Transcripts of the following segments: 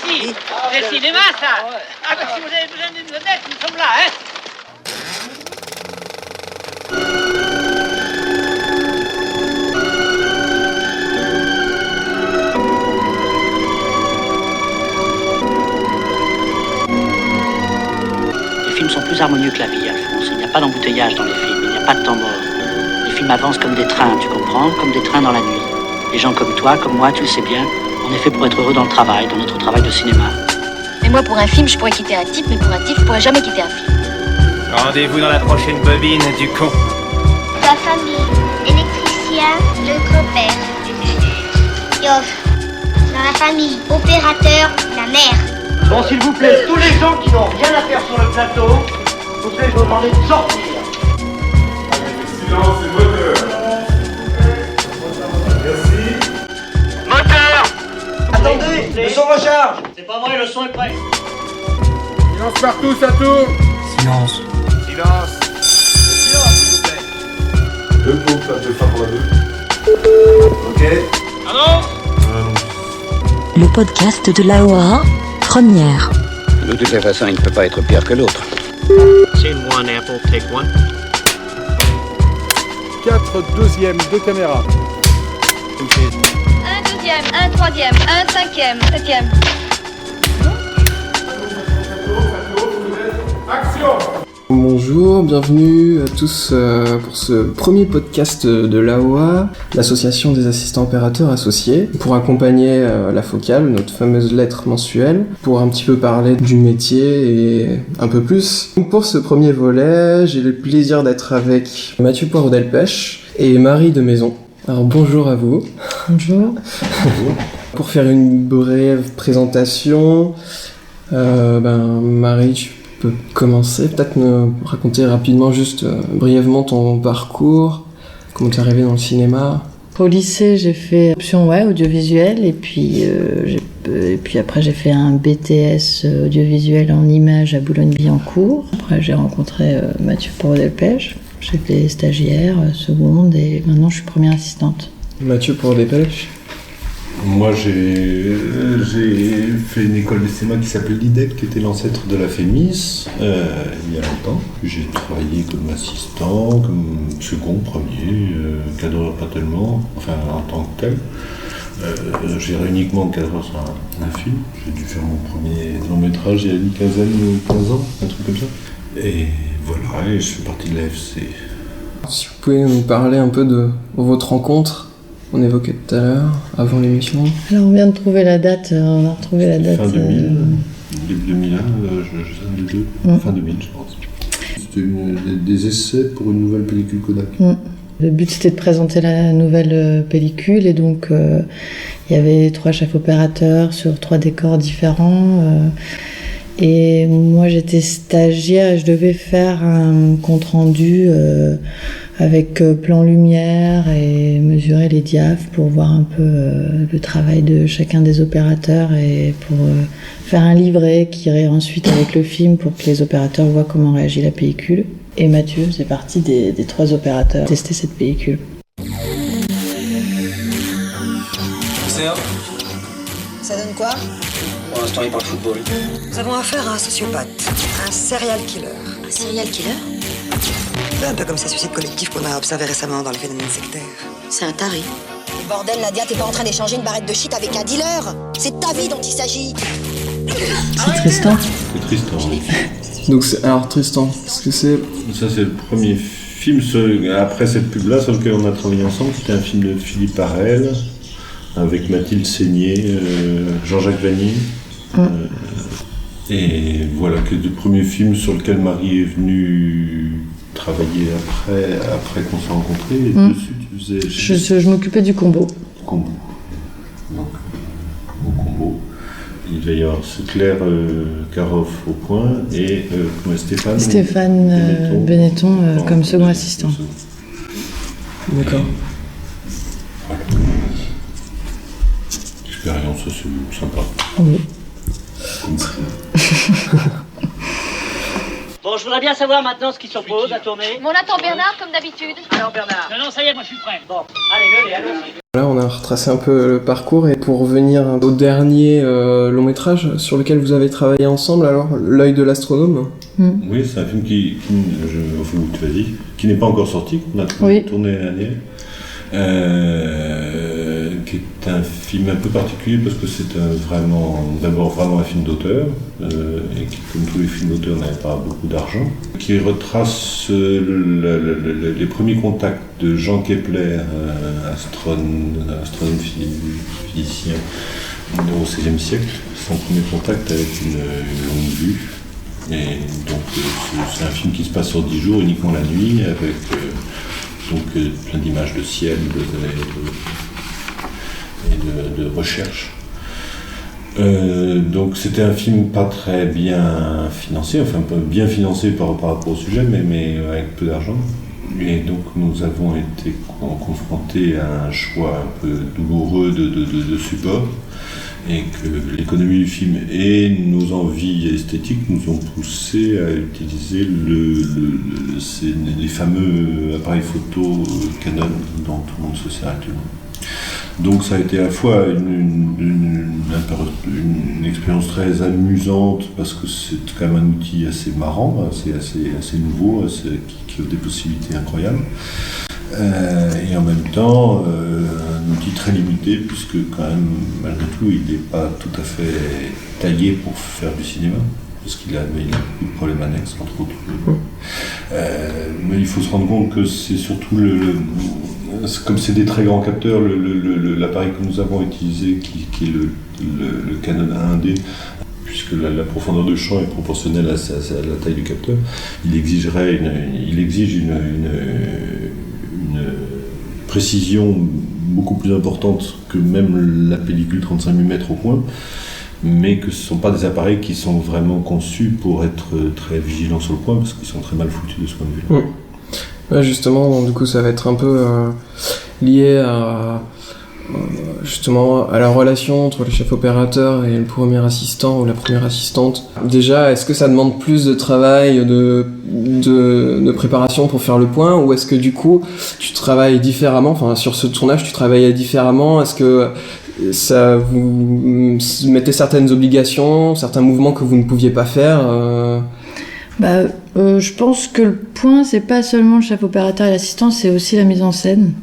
ici. C'est le cinéma, ça. Ah, bah, si vous avez besoin d'une vedette, nous sommes là, hein. Les films sont plus harmonieux que la vie, Alphonse. Il n'y a pas d'embouteillage dans les films, il n'y a pas de temps mort. Les films avancent comme des trains, tu comprends, comme des trains dans la nuit. Les gens comme toi, comme moi, tu le sais bien, on est fait pour être heureux dans le travail, dans notre travail de cinéma. Mais moi, pour un film, je pourrais quitter un type, mais pour un type, je pourrais jamais quitter un film. Rendez-vous dans la prochaine bobine du con. Ta famille, électricien, le grand-père. Yoff. Dans la famille, opérateur, la mère. Bon, s'il vous plaît, tous les gens qui n'ont rien à faire sur le plateau, s'il vous plaît, je vous demande de sortir. Silence et moteur. Merci. Moteur. Attendez, le son recharge. C'est pas vrai, le son est prêt. Silence partout, ça tourne. Silence. Silence. Silence, s'il vous plaît. Deux pompes, là, deux fois pour la deux. Ok. Allô. Le podcast de l'AOA, première. De toutes les façons, il ne peut pas être pire que l'autre. Scene one, Apple, take one. 4 deuxièmes, 2 caméras. Un deuxième, un troisième, un cinquième, septième. Action. Bonjour, bienvenue à tous pour ce premier podcast de l'AOA, l'association des assistants opérateurs associés, pour accompagner la focale, notre fameuse lettre mensuelle, pour un petit peu parler du métier et un peu plus. Donc pour ce premier volet, j'ai le plaisir d'être avec Mathieu Poireau-Delpech et Marie de Maison. Alors bonjour à vous. Bonjour. Pour faire une brève présentation, Marie, tu peux commencer, peut-être me raconter rapidement, juste brièvement ton parcours, comment t'es arrivé dans le cinéma. Au lycée, j'ai fait option audiovisuel et puis après j'ai fait un BTS audiovisuel en images à Boulogne-Billancourt. Après j'ai rencontré Mathieu Poireau-Delpech. J'ai fait stagiaire, seconde et maintenant je suis première assistante. Mathieu Poireau-Delpech. Moi, j'ai fait une école de cinéma qui s'appelait l'IDEC, qui était l'ancêtre de la FEMIS, il y a longtemps. J'ai travaillé comme assistant, comme second, premier, cadreur pas tellement, enfin en tant que tel. J'ai uniquement cadreur sur un film. J'ai dû faire mon premier long métrage il y a une quinzaine ou 15 ans, un truc comme ça. Et voilà, et je fais partie de l'AFC. Si vous pouvez nous parler un peu de votre rencontre. On évoquait tout à l'heure, avant l'émission. Alors on vient de trouver la date, on a retrouvé la date. Fin 2000, début 2001, je sais, les deux. Fin 2000, je pense. C'était des essais pour une nouvelle pellicule Kodak. Le but c'était de présenter la nouvelle pellicule et donc il y avait 3 chefs opérateurs sur 3 décors différents. Et moi j'étais stagiaire et je devais faire un compte rendu avec plan lumière et mesurer les diaphes pour voir un peu le travail de chacun des opérateurs et pour faire un livret qui irait ensuite avec le film pour que les opérateurs voient comment réagit la pellicule. Et Mathieu faisait partie des 3 opérateurs tester cette pellicule. Ça donne quoi? Pour l'instant, il parle football. Nous avons affaire à un sociopathe, un serial killer. Un serial killer? Un peu comme ces suicides collectifs qu'on a observés récemment dans les phénomènes sectaires. C'est un taré. Mais bordel, Nadia, t'es pas en train d'échanger une barrette de shit avec un dealer? C'est ta vie dont il s'agit. C'est Tristan. C'est Tristan. Donc alors Tristan, qu'est-ce que c'est? Ça, c'est le premier film après cette pub-là sur lequel on a travaillé ensemble. C'était un film de Philippe Harel avec Mathilde Seigné, Jean-Jacques Vanier. Et voilà, que le premier film sur lequel Marie est venue travailler après qu'on s'est rencontrés. Et dessus, tu faisais... Je m'occupais du combo. Combo. Donc, au combo. Il va y avoir Claire Caroff au point et Stéphane Benetton comme second assistant. D'accord. Voilà. Expérience assez sympa. Oui. Bon, Bon, je voudrais bien savoir maintenant ce qui s'oppose à tourner. On attend Bernard comme d'habitude. Alors Bernard. Non, ça y est, moi je suis prêt. Bon, allez. Là, on a retracé un peu le parcours et pour revenir au dernier long métrage sur lequel vous avez travaillé ensemble, alors L'œil de l'astronome. Oui, c'est un film qui n'est pas encore sorti, qu'on a tourné l'année. Qui est un film un peu particulier parce que c'est d'abord vraiment un film d'auteur et qui, comme tous les films d'auteur, n'avait pas beaucoup d'argent, qui retrace les premiers contacts de Jean Kepler, astronome physicien au XVIe siècle, son premier contact avec une longue vue. Et donc c'est un film qui se passe sur 10 jours, uniquement la nuit, avec plein d'images de ciel et de recherche. Donc c'était un film pas très bien financé, enfin pas bien financé par rapport au sujet, mais avec peu d'argent. Et donc nous avons été confrontés à un choix un peu douloureux de support, et que l'économie du film et nos envies esthétiques nous ont poussé à utiliser les fameux appareils photo Canon dont tout le monde se sert actuellement. Donc ça a été à la fois une expérience très amusante parce que c'est quand même un outil assez marrant, assez nouveau, qui offre des possibilités incroyables. Et en même temps, un outil très limité, puisque quand même, malgré tout, il n'est pas tout à fait taillé pour faire du cinéma, parce qu'il a beaucoup de problèmes annexes, entre autres. Mais il faut se rendre compte que c'est surtout comme c'est des très grands capteurs, l'appareil que nous avons utilisé, qui est le Canon 1D, puisque la profondeur de champ est proportionnelle à la taille du capteur, il exige une précision beaucoup plus importante que même la pellicule 35 mm au point, mais que ce ne sont pas des appareils qui sont vraiment conçus pour être très vigilants sur le point, parce qu'ils sont très mal foutus de ce point de vue-là. Ouais, justement, du coup, ça va être un peu lié à justement à la relation entre le chef opérateur et le premier assistant ou la première assistante. Déjà, est-ce que ça demande plus de travail, de préparation pour faire le point, ou est-ce que du coup tu travailles différemment, enfin sur ce tournage tu travaillais différemment, est-ce que ça vous mettait certaines obligations, certains mouvements que vous ne pouviez pas faire Je pense que le point c'est pas seulement le chef opérateur et l'assistant, c'est aussi la mise en scène.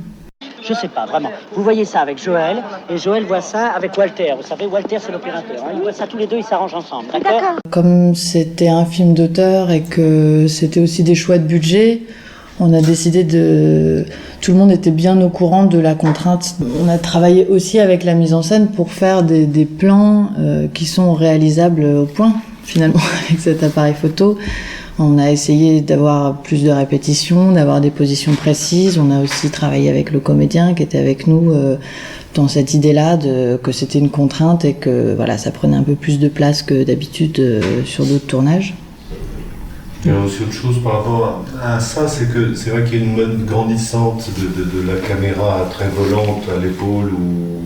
Je sais pas, vraiment. Vous voyez ça avec Joël, et Joël voit ça avec Walter. Vous savez, Walter, c'est l'opérateur. Ils voient ça tous les deux, ils s'arrangent ensemble, d'accord ? Comme c'était un film d'auteur et que c'était aussi des choix de budget, on a décidé tout le monde était bien au courant de la contrainte. On a travaillé aussi avec la mise en scène pour faire des plans qui sont réalisables au point, finalement, avec cet appareil photo. On a essayé d'avoir plus de répétitions, d'avoir des positions précises. On a aussi travaillé avec le comédien qui était avec nous dans cette idée-là que c'était une contrainte et que voilà, ça prenait un peu plus de place que d'habitude sur d'autres tournages. Il y a aussi autre chose par rapport à ça, c'est que c'est vrai qu'il y a une mode grandissante de la caméra très volante à l'épaule ou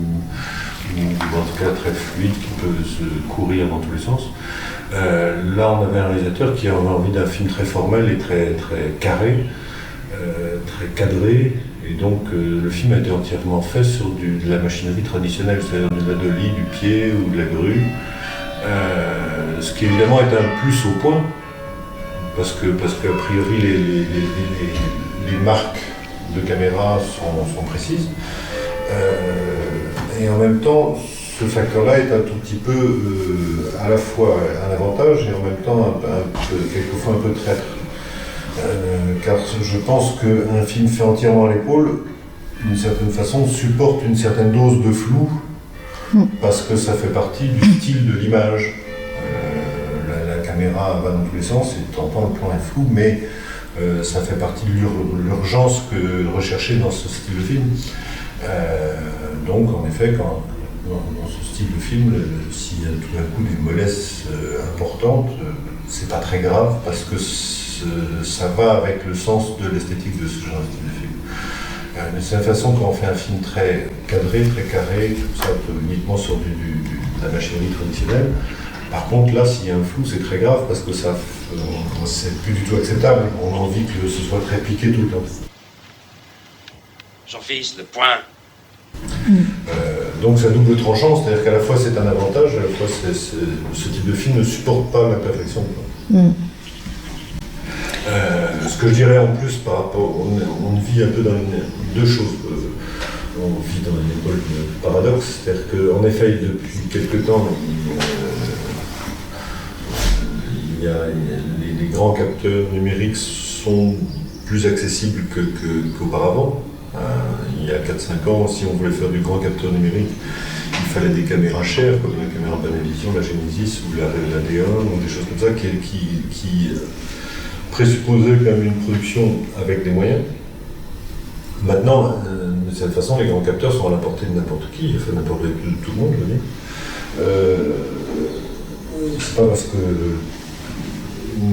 en tout cas très fluide qui peut se courir dans tous les sens. Là, on avait un réalisateur qui avait envie d'un film très formel et très carré, très cadré, et donc le film a été entièrement fait sur de la machinerie traditionnelle, c'est-à-dire de la dolly, du pied ou de la grue, ce qui évidemment est un plus au point, parce qu'a priori les marques de caméra sont précises, et en même temps, ce facteur-là est un tout petit peu à la fois un avantage et en même temps quelquefois un peu traître. Car je pense qu'un film fait entièrement à l'épaule, d'une certaine façon, supporte une certaine dose de flou, parce que ça fait partie du style de l'image. La caméra va dans tous les sens et t'entends le plan est flou, mais ça fait partie de l'urgence recherchée dans ce style de film. Donc en effet, dans ce style de film, s'il y a tout d'un coup des mollesses importantes, c'est pas très grave parce que ça va avec le sens de l'esthétique de ce genre de style de film. Mais c'est la façon quand on fait un film très cadré, très carré, tout ça uniquement sur de la machinerie traditionnelle, Par contre, là, s'il y a un flou, c'est très grave parce que ça, c'est plus du tout acceptable. On a envie que ce soit très piqué tout le temps. J'en fiche le point. Donc c'est à double tranchant, c'est-à-dire qu'à la fois c'est un avantage, à la fois ce type de film ne supporte pas la perfection. Ce que je dirais en plus par rapport, on vit un peu dans deux choses. On vit dans une époque de paradoxe, c'est-à-dire qu'en effet depuis quelque temps, les grands capteurs numériques sont plus accessibles qu'auparavant. Il y a 4-5 ans, si on voulait faire du grand capteur numérique, il fallait des caméras chères, comme la caméra Panavision, la Genesis ou la D1, ou des choses comme ça, qui présupposaient quand même une production avec des moyens. Maintenant, de cette façon, les grands capteurs sont à la portée de n'importe qui, enfin n'importe qui, tout le monde, je veux dire. C'est pas parce que...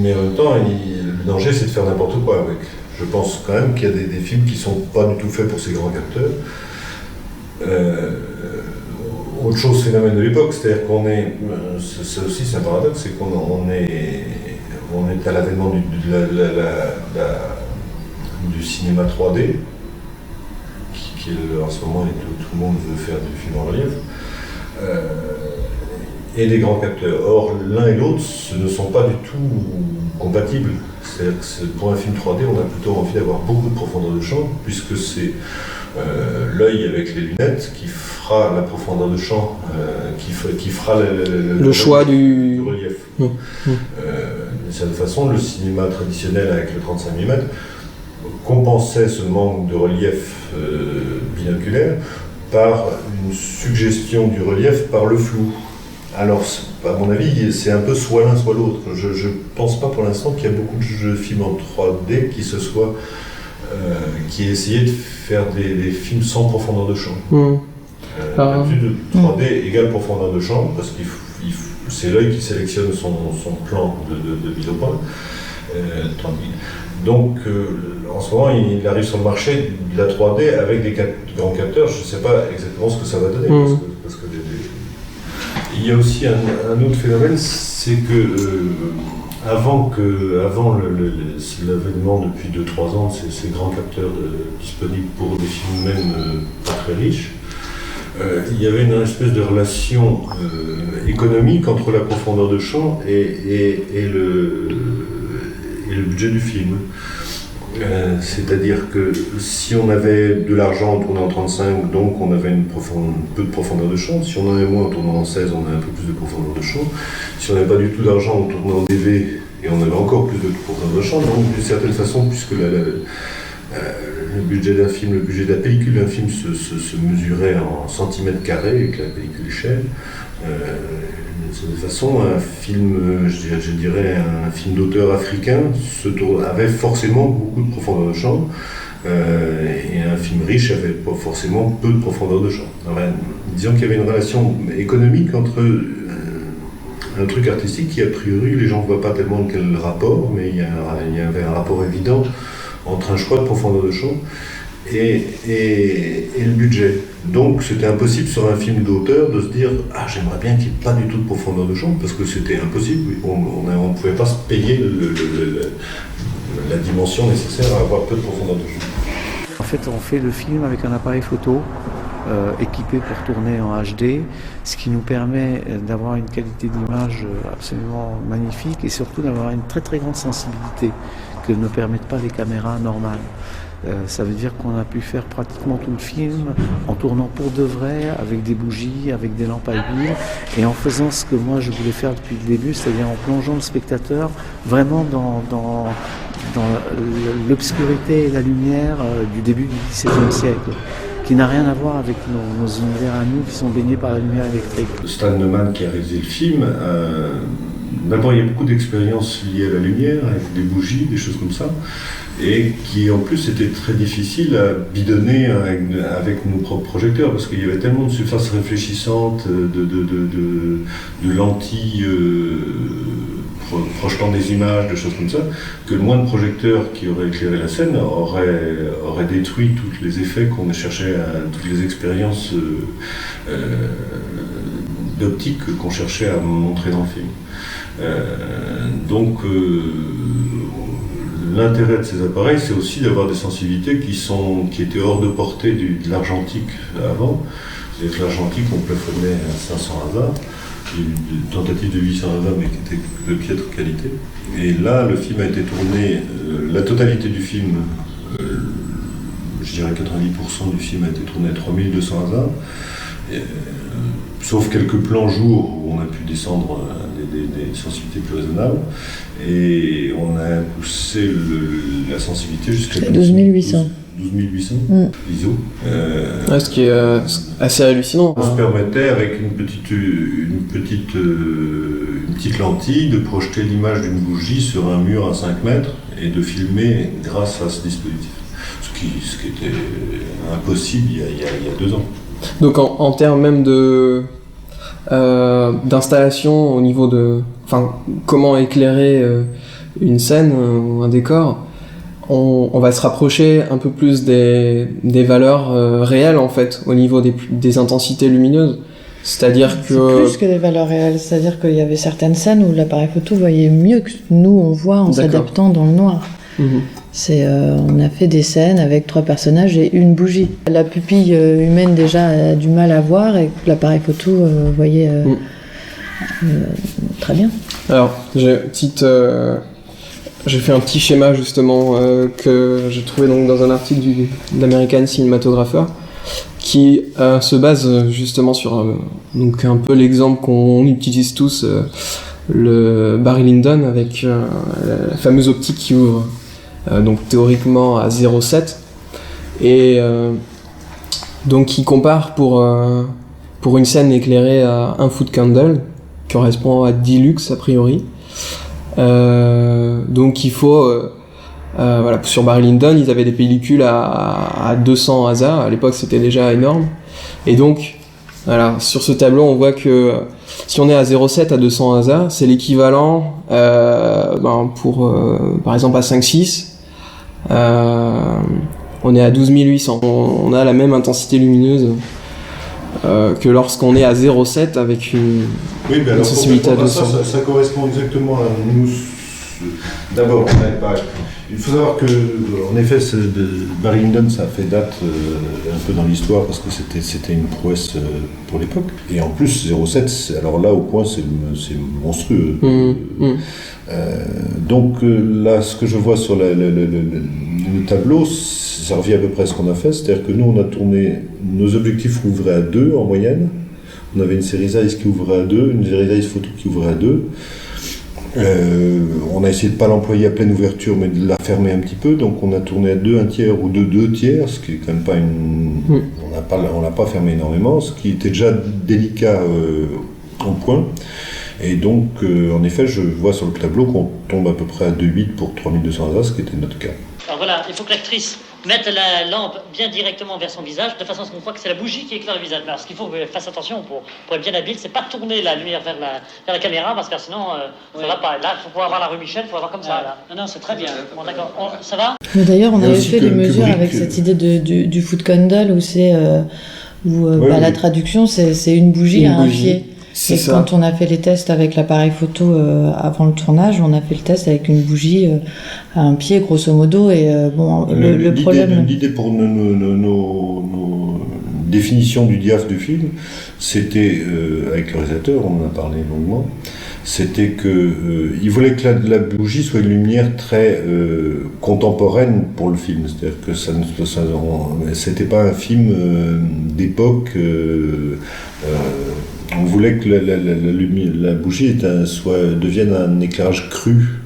Mais en même temps, le danger, c'est de faire n'importe quoi avec. Je pense quand même qu'il y a des films qui ne sont pas du tout faits pour ces grands capteurs. Autre chose, phénomène de l'époque, c'est-à-dire qu'on est... Ça aussi, c'est un paradoxe, c'est qu'on est à l'avènement du cinéma 3D, qui en ce moment, tout le monde veut faire du film en relief, et des grands capteurs. Or, l'un et l'autre, ce ne sont pas du tout compatibles. C'est-à-dire que pour un film 3D, on a plutôt envie d'avoir beaucoup de profondeur de champ, puisque c'est l'œil avec les lunettes qui fera la profondeur de champ, qui fera le choix du relief. De cette façon, le cinéma traditionnel avec le 35 mm compensait ce manque de relief binoculaire par une suggestion du relief par le flou. Alors, à mon avis, c'est un peu soit l'un, soit l'autre. Je ne pense pas pour l'instant qu'il y a beaucoup de films en 3D qui aient essayé de faire des films sans profondeur de champ. D'habitude, 3D égale profondeur de champ, parce que c'est l'œil qui sélectionne son plan de mise au point. Donc, en ce moment, il arrive sur le marché de la 3D avec des grands capteurs. Je ne sais pas exactement ce que ça va donner, parce que il y a aussi un autre phénomène, c'est que avant l'avènement depuis 2-3 ans, ces grands capteurs disponibles pour des films même pas très riches, il y avait une espèce de relation économique entre la profondeur de champ et le budget du film. C'est-à-dire que si on avait de l'argent, on tournait en 35, donc on avait peu de profondeur de champ. Si on en avait moins, on tournait en 16, on avait un peu plus de profondeur de champ. Si on n'avait pas du tout d'argent, on tournait en DV et on avait encore plus de profondeur de champ. Donc d'une certaine façon, puisque le budget d'un film, le budget de la pellicule d'un film se mesurait en centimètres carrés et que la pellicule est chère, de cette façon, un film, je dirais, un film d'auteur africain avait forcément beaucoup de profondeur de champ, et un film riche avait pas forcément peu de profondeur de champ. Alors, disons qu'il y avait une relation économique entre un truc artistique qui, a priori, les gens ne voient pas tellement quel rapport, mais il y avait un rapport évident entre un choix de profondeur de champ et le budget. Donc c'était impossible sur un film d'auteur de se dire « Ah, j'aimerais bien qu'il n'y ait pas du tout de profondeur de champ », parce que c'était impossible. On ne pouvait pas se payer la dimension nécessaire à avoir peu de profondeur de champ. En fait, on fait le film avec un appareil photo équipé pour tourner en HD, ce qui nous permet d'avoir une qualité d'image absolument magnifique et surtout d'avoir une très très grande sensibilité que ne permettent pas les caméras normales. Ça veut dire qu'on a pu faire pratiquement tout le film en tournant pour de vrai, avec des bougies, avec des lampes à huile, et en faisant ce que moi je voulais faire depuis le début, c'est-à-dire en plongeant le spectateur vraiment dans l'obscurité et la lumière du début du XVIIe siècle, qui n'a rien à voir avec nos univers à nous qui sont baignés par la lumière électrique. Stan Neumann qui a réalisé le film, d'abord il y a beaucoup d'expériences liées à la lumière, avec des bougies, des choses comme ça, et qui en plus était très difficile à bidonner avec nos propres projecteurs, parce qu'il y avait tellement de surfaces réfléchissantes, de lentilles projetant des images, des choses comme ça, que le moindre projecteur qui aurait éclairé la scène aurait détruit tous les effets qu'on cherchait, toutes les expériences d'optique qu'on cherchait à montrer dans le film. Donc l'intérêt de ces appareils, c'est aussi d'avoir des sensibilités qui étaient hors de portée de l'argentique avant. C'est-à-dire que l'argentique, on plafonnait à 500 ASA, une tentative de 800 ASA, mais qui était de piètre qualité. Et là, le film a été tourné, la totalité du film, je dirais 90% du film a été tourné à 3200 ASA, sauf quelques plans jour où on a pu descendre des sensibilités plus raisonnables, et on a poussé la sensibilité jusqu'à 12800. 12800 ISO. Ce qui est assez hallucinant. On se permettait, avec une petite lentille, de projeter l'image d'une bougie sur un mur à 5 mètres et de filmer grâce à ce dispositif. Ce qui était impossible il y a 2 ans. Donc en termes même d'installation au niveau de... Enfin, comment éclairer une scène ou un décor, on va se rapprocher un peu plus des valeurs réelles, en fait, au niveau des intensités lumineuses. C'est-à-dire que... C'est plus que des valeurs réelles, c'est-à-dire qu'il y avait certaines scènes où l'appareil photo voyait mieux que nous on voit en s'adaptant dans le noir. On a fait des scènes avec 3 personnages et une bougie. La pupille humaine déjà a du mal à voir, et l'appareil photo voyait très bien. Alors, j'ai fait un petit schéma justement que j'ai trouvé donc dans un article d'American Cinematographer, qui se base justement sur donc un peu l'exemple qu'on utilise tous, le Barry Lyndon avec la fameuse optique qui ouvre donc théoriquement à 0,7, et donc qui compare pour une scène éclairée à 1 foot candle, qui correspond à 10 lux a priori. Donc il faut voilà, sur Barry Lyndon ils avaient des pellicules à 200 ASA, à l'époque c'était déjà énorme, et donc voilà, sur ce tableau on voit que si on est à 0,7 à 200 ASA, c'est l'équivalent pour par exemple à 5,6 on est à 12 800, on a la même intensité lumineuse que lorsqu'on est à 0,7 avec une sensibilité à 200. Ça correspond exactement à nous. D'abord, il faut savoir que, en effet, Barry Lyndon, ça a fait date un peu dans l'histoire parce que c'était une prouesse pour l'époque. Et en plus, 0,7, alors là, au point, c'est monstrueux. Donc là, ce que je vois sur le tableau, ça revient à peu près à ce qu'on a fait. C'est-à-dire que nous, on a tourné, nos objectifs ouvraient à 2 en moyenne. On avait une série Zeiss qui ouvrait à 2, une série Zeiss photo qui ouvrait à 2. On a essayé de ne pas l'employer à pleine ouverture, mais de la fermer un petit peu. Donc on a tourné à 2 1/3 ou 2 tiers, ce qui est quand même pas une... On l'a pas fermé énormément, ce qui était déjà délicat en point. Et donc, en effet, je vois sur le tableau qu'on tombe à peu près à 2,8 pour 3200 ASA, ce qui était notre cas. Alors voilà, il faut que l'actrice mette la lampe bien directement vers son visage, de façon à ce qu'on voit que c'est la bougie qui éclaire le visage. Alors ce qu'il faut que fasse attention pour être bien habile, c'est pas tourner la lumière vers la caméra, parce que sinon ça va pas. Là, il faut pouvoir avoir la rue Michel, il faut avoir comme ça. Là. Non, c'est très bien. Bon, d'accord. Ça va? Mais d'ailleurs, on avait fait des mesures avec cette idée du foot candle où la traduction, c'est une bougie à un pied. Et quand on a fait les tests avec l'appareil photo avant le tournage, on a fait le test avec une bougie à un pied, grosso modo. Et le problème... L'idée pour nos définitions du diaph du film, c'était, avec le réalisateur, on en a parlé longuement, c'était qu'il voulait que la bougie soit une lumière très contemporaine pour le film. C'est-à-dire que c'était pas un film d'époque... on voulait que la bougie devienne un éclairage cru,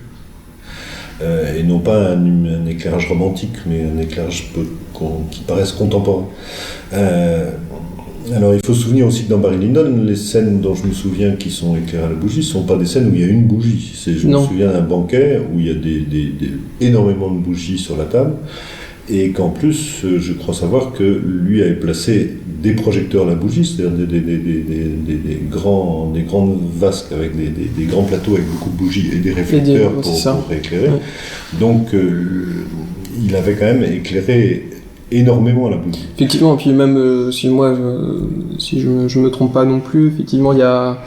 et non pas un éclairage romantique, mais un éclairage qui paraisse contemporain. Alors il faut se souvenir aussi que dans Barry Lyndon, les scènes dont je me souviens qui sont éclairées à la bougie ne sont pas des scènes où il y a une bougie. Je me souviens d'un banquet où il y a énormément de bougies sur la table, et qu'en plus, je crois savoir que lui avait placé des projecteurs à la bougie, c'est-à-dire des grandes vasques avec des grands plateaux avec beaucoup de bougies et des réflecteurs pour éclairer. Ouais. Donc il avait quand même éclairé énormément à la bougie. Effectivement, et puis même si je me trompe pas non plus, effectivement, il y a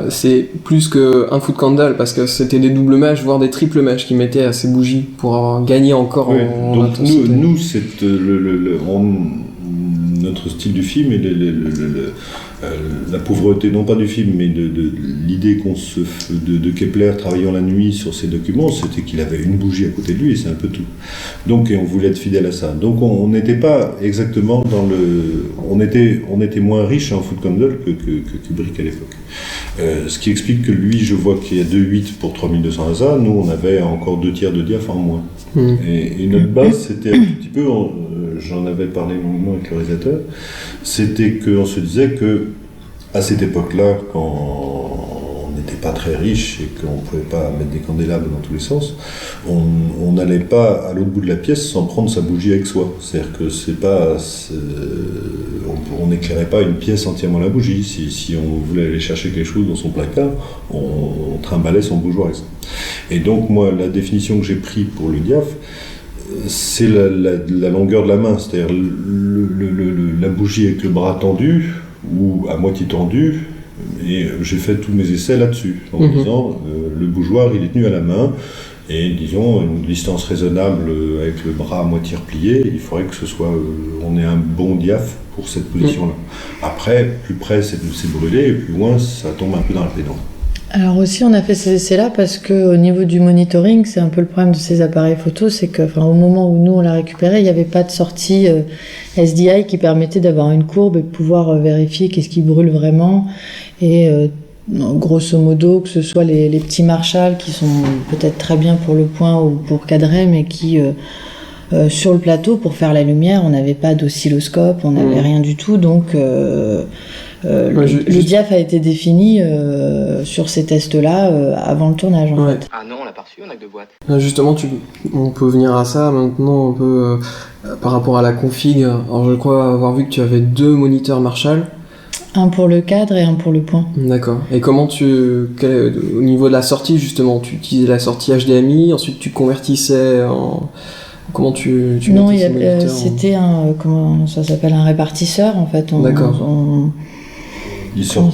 c'est plus qu'un foot candle parce que c'était des doubles mèches, voire des triples mèches qui mettaient à ces bougies pour gagner encore en donc intensité. nous c'est notre style du film et la pauvreté, non pas du film, mais de l'idée de Kepler travaillant la nuit sur ses documents, c'était qu'il avait une bougie à côté de lui et c'est un peu tout. Donc on voulait être fidèle à ça. Donc on n'était pas exactement dans on était moins riche en foot candle que Kubrick à l'époque. Ce qui explique que lui, je vois qu'il y a 2,8 pour 3200 ASA, nous on avait encore 2 tiers de diaph en moins. Et notre base, c'était un petit peu, j'en avais parlé longuement avec le réalisateur, c'était qu'on se disait que à cette époque-là, quand on n'était pas très riche et qu'on ne pouvait pas mettre des candélabres dans tous les sens, on n'allait pas à l'autre bout de la pièce sans prendre sa bougie avec soi. C'est-à-dire que on n'éclairait pas une pièce entièrement à la bougie. Si on voulait aller chercher quelque chose dans son placard, on trimballait son bougeoir avec ça. Et donc moi, la définition que j'ai prise pour le diaph, c'est la longueur de la main, c'est-à-dire la bougie avec le bras tendu ou à moitié tendu, et j'ai fait tous mes essais là-dessus, en disant le bougeoir il est tenu à la main, et disons une distance raisonnable avec le bras à moitié replié, il faudrait que ce soit, on ait un bon diaph pour cette position-là. Après, plus près c'est brûlé, et plus loin ça tombe un peu dans la pédance. Alors aussi, on a fait ces essais-là parce qu'au niveau du monitoring, c'est un peu le problème de ces appareils photo, c'est qu'au moment où nous on l'a récupéré, il n'y avait pas de sortie SDI qui permettait d'avoir une courbe et de pouvoir vérifier qu'est-ce qui brûle vraiment. Et grosso modo, que ce soit les petits Marshall qui sont peut-être très bien pour le point ou pour cadrer, mais qui sur le plateau, pour faire la lumière, on n'avait pas d'oscilloscope, on n'avait rien du tout, donc... le diaph a été défini sur ces tests-là avant le tournage en fait. Ah non, on l'a pas reçu, on a que 2 boîtes. Justement, on peut venir à ça maintenant un peu par rapport à la config. Alors je crois avoir vu que tu avais 2 moniteurs Marshall. Un pour le cadre et un pour le point. D'accord. Et comment au niveau de la sortie justement, tu utilisais la sortie HDMI, ensuite tu convertissais en... Comment tu non, c'était comment ça s'appelle, un répartisseur en fait. D'accord. Il sort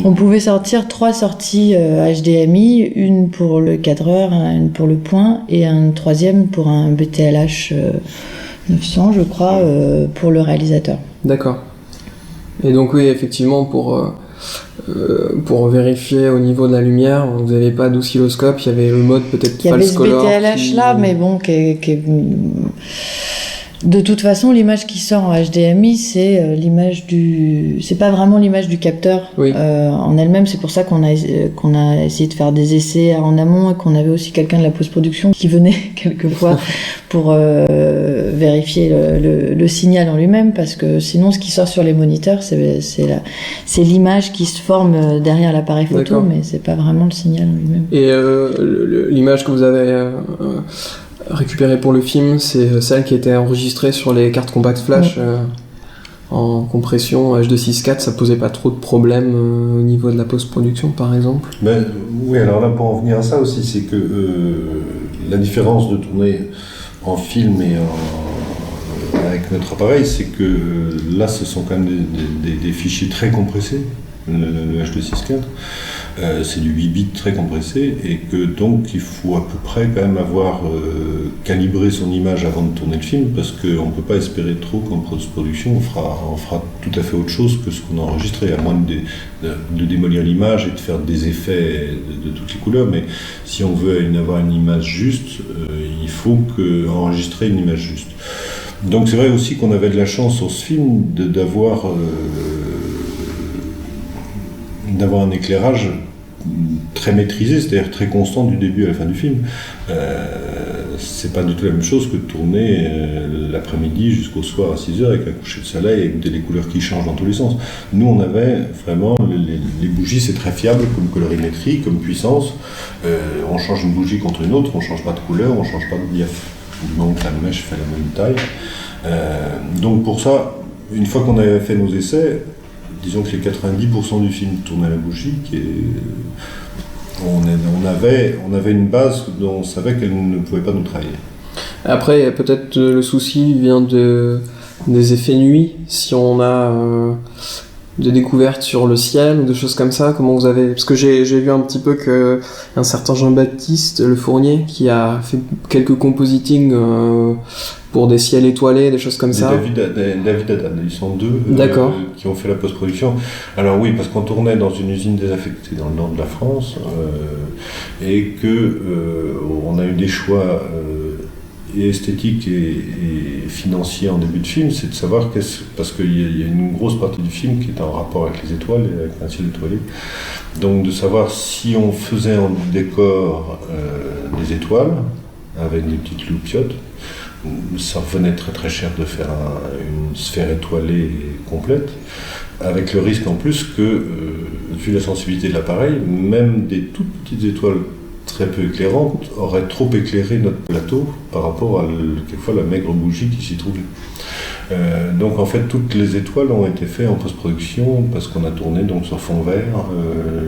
on pouvait sortir 3 sorties HDMI, une pour le cadreur, une pour le point et une 3e pour un BTLH 900 je crois pour le réalisateur. D'accord. Et donc oui, effectivement pour vérifier au niveau de la lumière, vous n'avez pas d'oscilloscope, il y avait le mode peut-être false color. Il y avait ce BTLH là, mais bon, de toute façon, l'image qui sort en HDMI, c'est c'est pas vraiment l'image du capteur en elle-même. C'est pour ça qu'on a essayé de faire des essais en amont et qu'on avait aussi quelqu'un de la post-production qui venait quelquefois pour vérifier le signal en lui-même, parce que sinon, ce qui sort sur les moniteurs, c'est l'image qui se forme derrière l'appareil photo. D'accord. Mais c'est pas vraiment le signal en lui-même. Et l'image que vous avez récupérée pour le film, c'est celle qui était enregistrée sur les cartes compact flash en compression H264. Ça posait pas trop de problèmes au niveau de la post-production, par exemple? Oui, alors là, pour en venir à ça aussi, c'est que la différence de tourner en film et avec notre appareil, c'est que là, ce sont quand même des fichiers très compressés, le H264. C'est du 8 bits très compressé, et que donc il faut à peu près quand même avoir calibré son image avant de tourner le film, parce qu'on ne peut pas espérer trop qu'en post-production on fera tout à fait autre chose que ce qu'on a enregistré, à moins de démolir l'image et de faire des effets de toutes les couleurs. Mais si on veut avoir une image juste, il faut enregistrer une image juste. Donc c'est vrai aussi qu'on avait de la chance sur ce film d'avoir un éclairage très maîtrisé, c'est-à-dire très constant du début à la fin du film. C'est pas du tout la même chose que de tourner l'après-midi jusqu'au soir à 6h avec un coucher de soleil et des couleurs qui changent dans tous les sens. Nous, on avait vraiment les bougies, c'est très fiable comme colorimétrie, comme puissance. On change une bougie contre une autre, on change pas de couleur, on change pas de diaph. Donc la mèche fait la même taille. Donc pour ça, une fois qu'on avait fait nos essais, disons que les 90% du film tournait à la bougie, on avait une base dont on savait qu'elle ne pouvait pas nous trahir. Après, peut-être le souci vient des effets nuit, si on a des découvertes sur le ciel ou des choses comme ça. Comment vous avez... Parce que j'ai vu un petit peu qu'un certain Jean-Baptiste Le Fournier qui a fait quelques compositings pour des ciels étoilés, des choses comme ça. David Haddad, ils sont deux qui ont fait la post-production. Alors oui, parce qu'on tournait dans une usine désaffectée dans le nord de la France et que on a eu des choix et esthétiques et financiers en début de film, c'est de savoir parce qu'il y a une grosse partie du film qui est en rapport avec les étoiles et avec un ciel étoilé. Donc de savoir si on faisait en décor des étoiles avec des petites loupiottes, ça revenait très très cher de faire une sphère étoilée complète, avec le risque en plus que, vu la sensibilité de l'appareil, même des toutes petites étoiles très peu éclairantes auraient trop éclairé notre plateau par rapport à quelquefois la maigre bougie qui s'y trouvait. Donc en fait toutes les étoiles ont été faites en post-production parce qu'on a tourné donc sur fond vert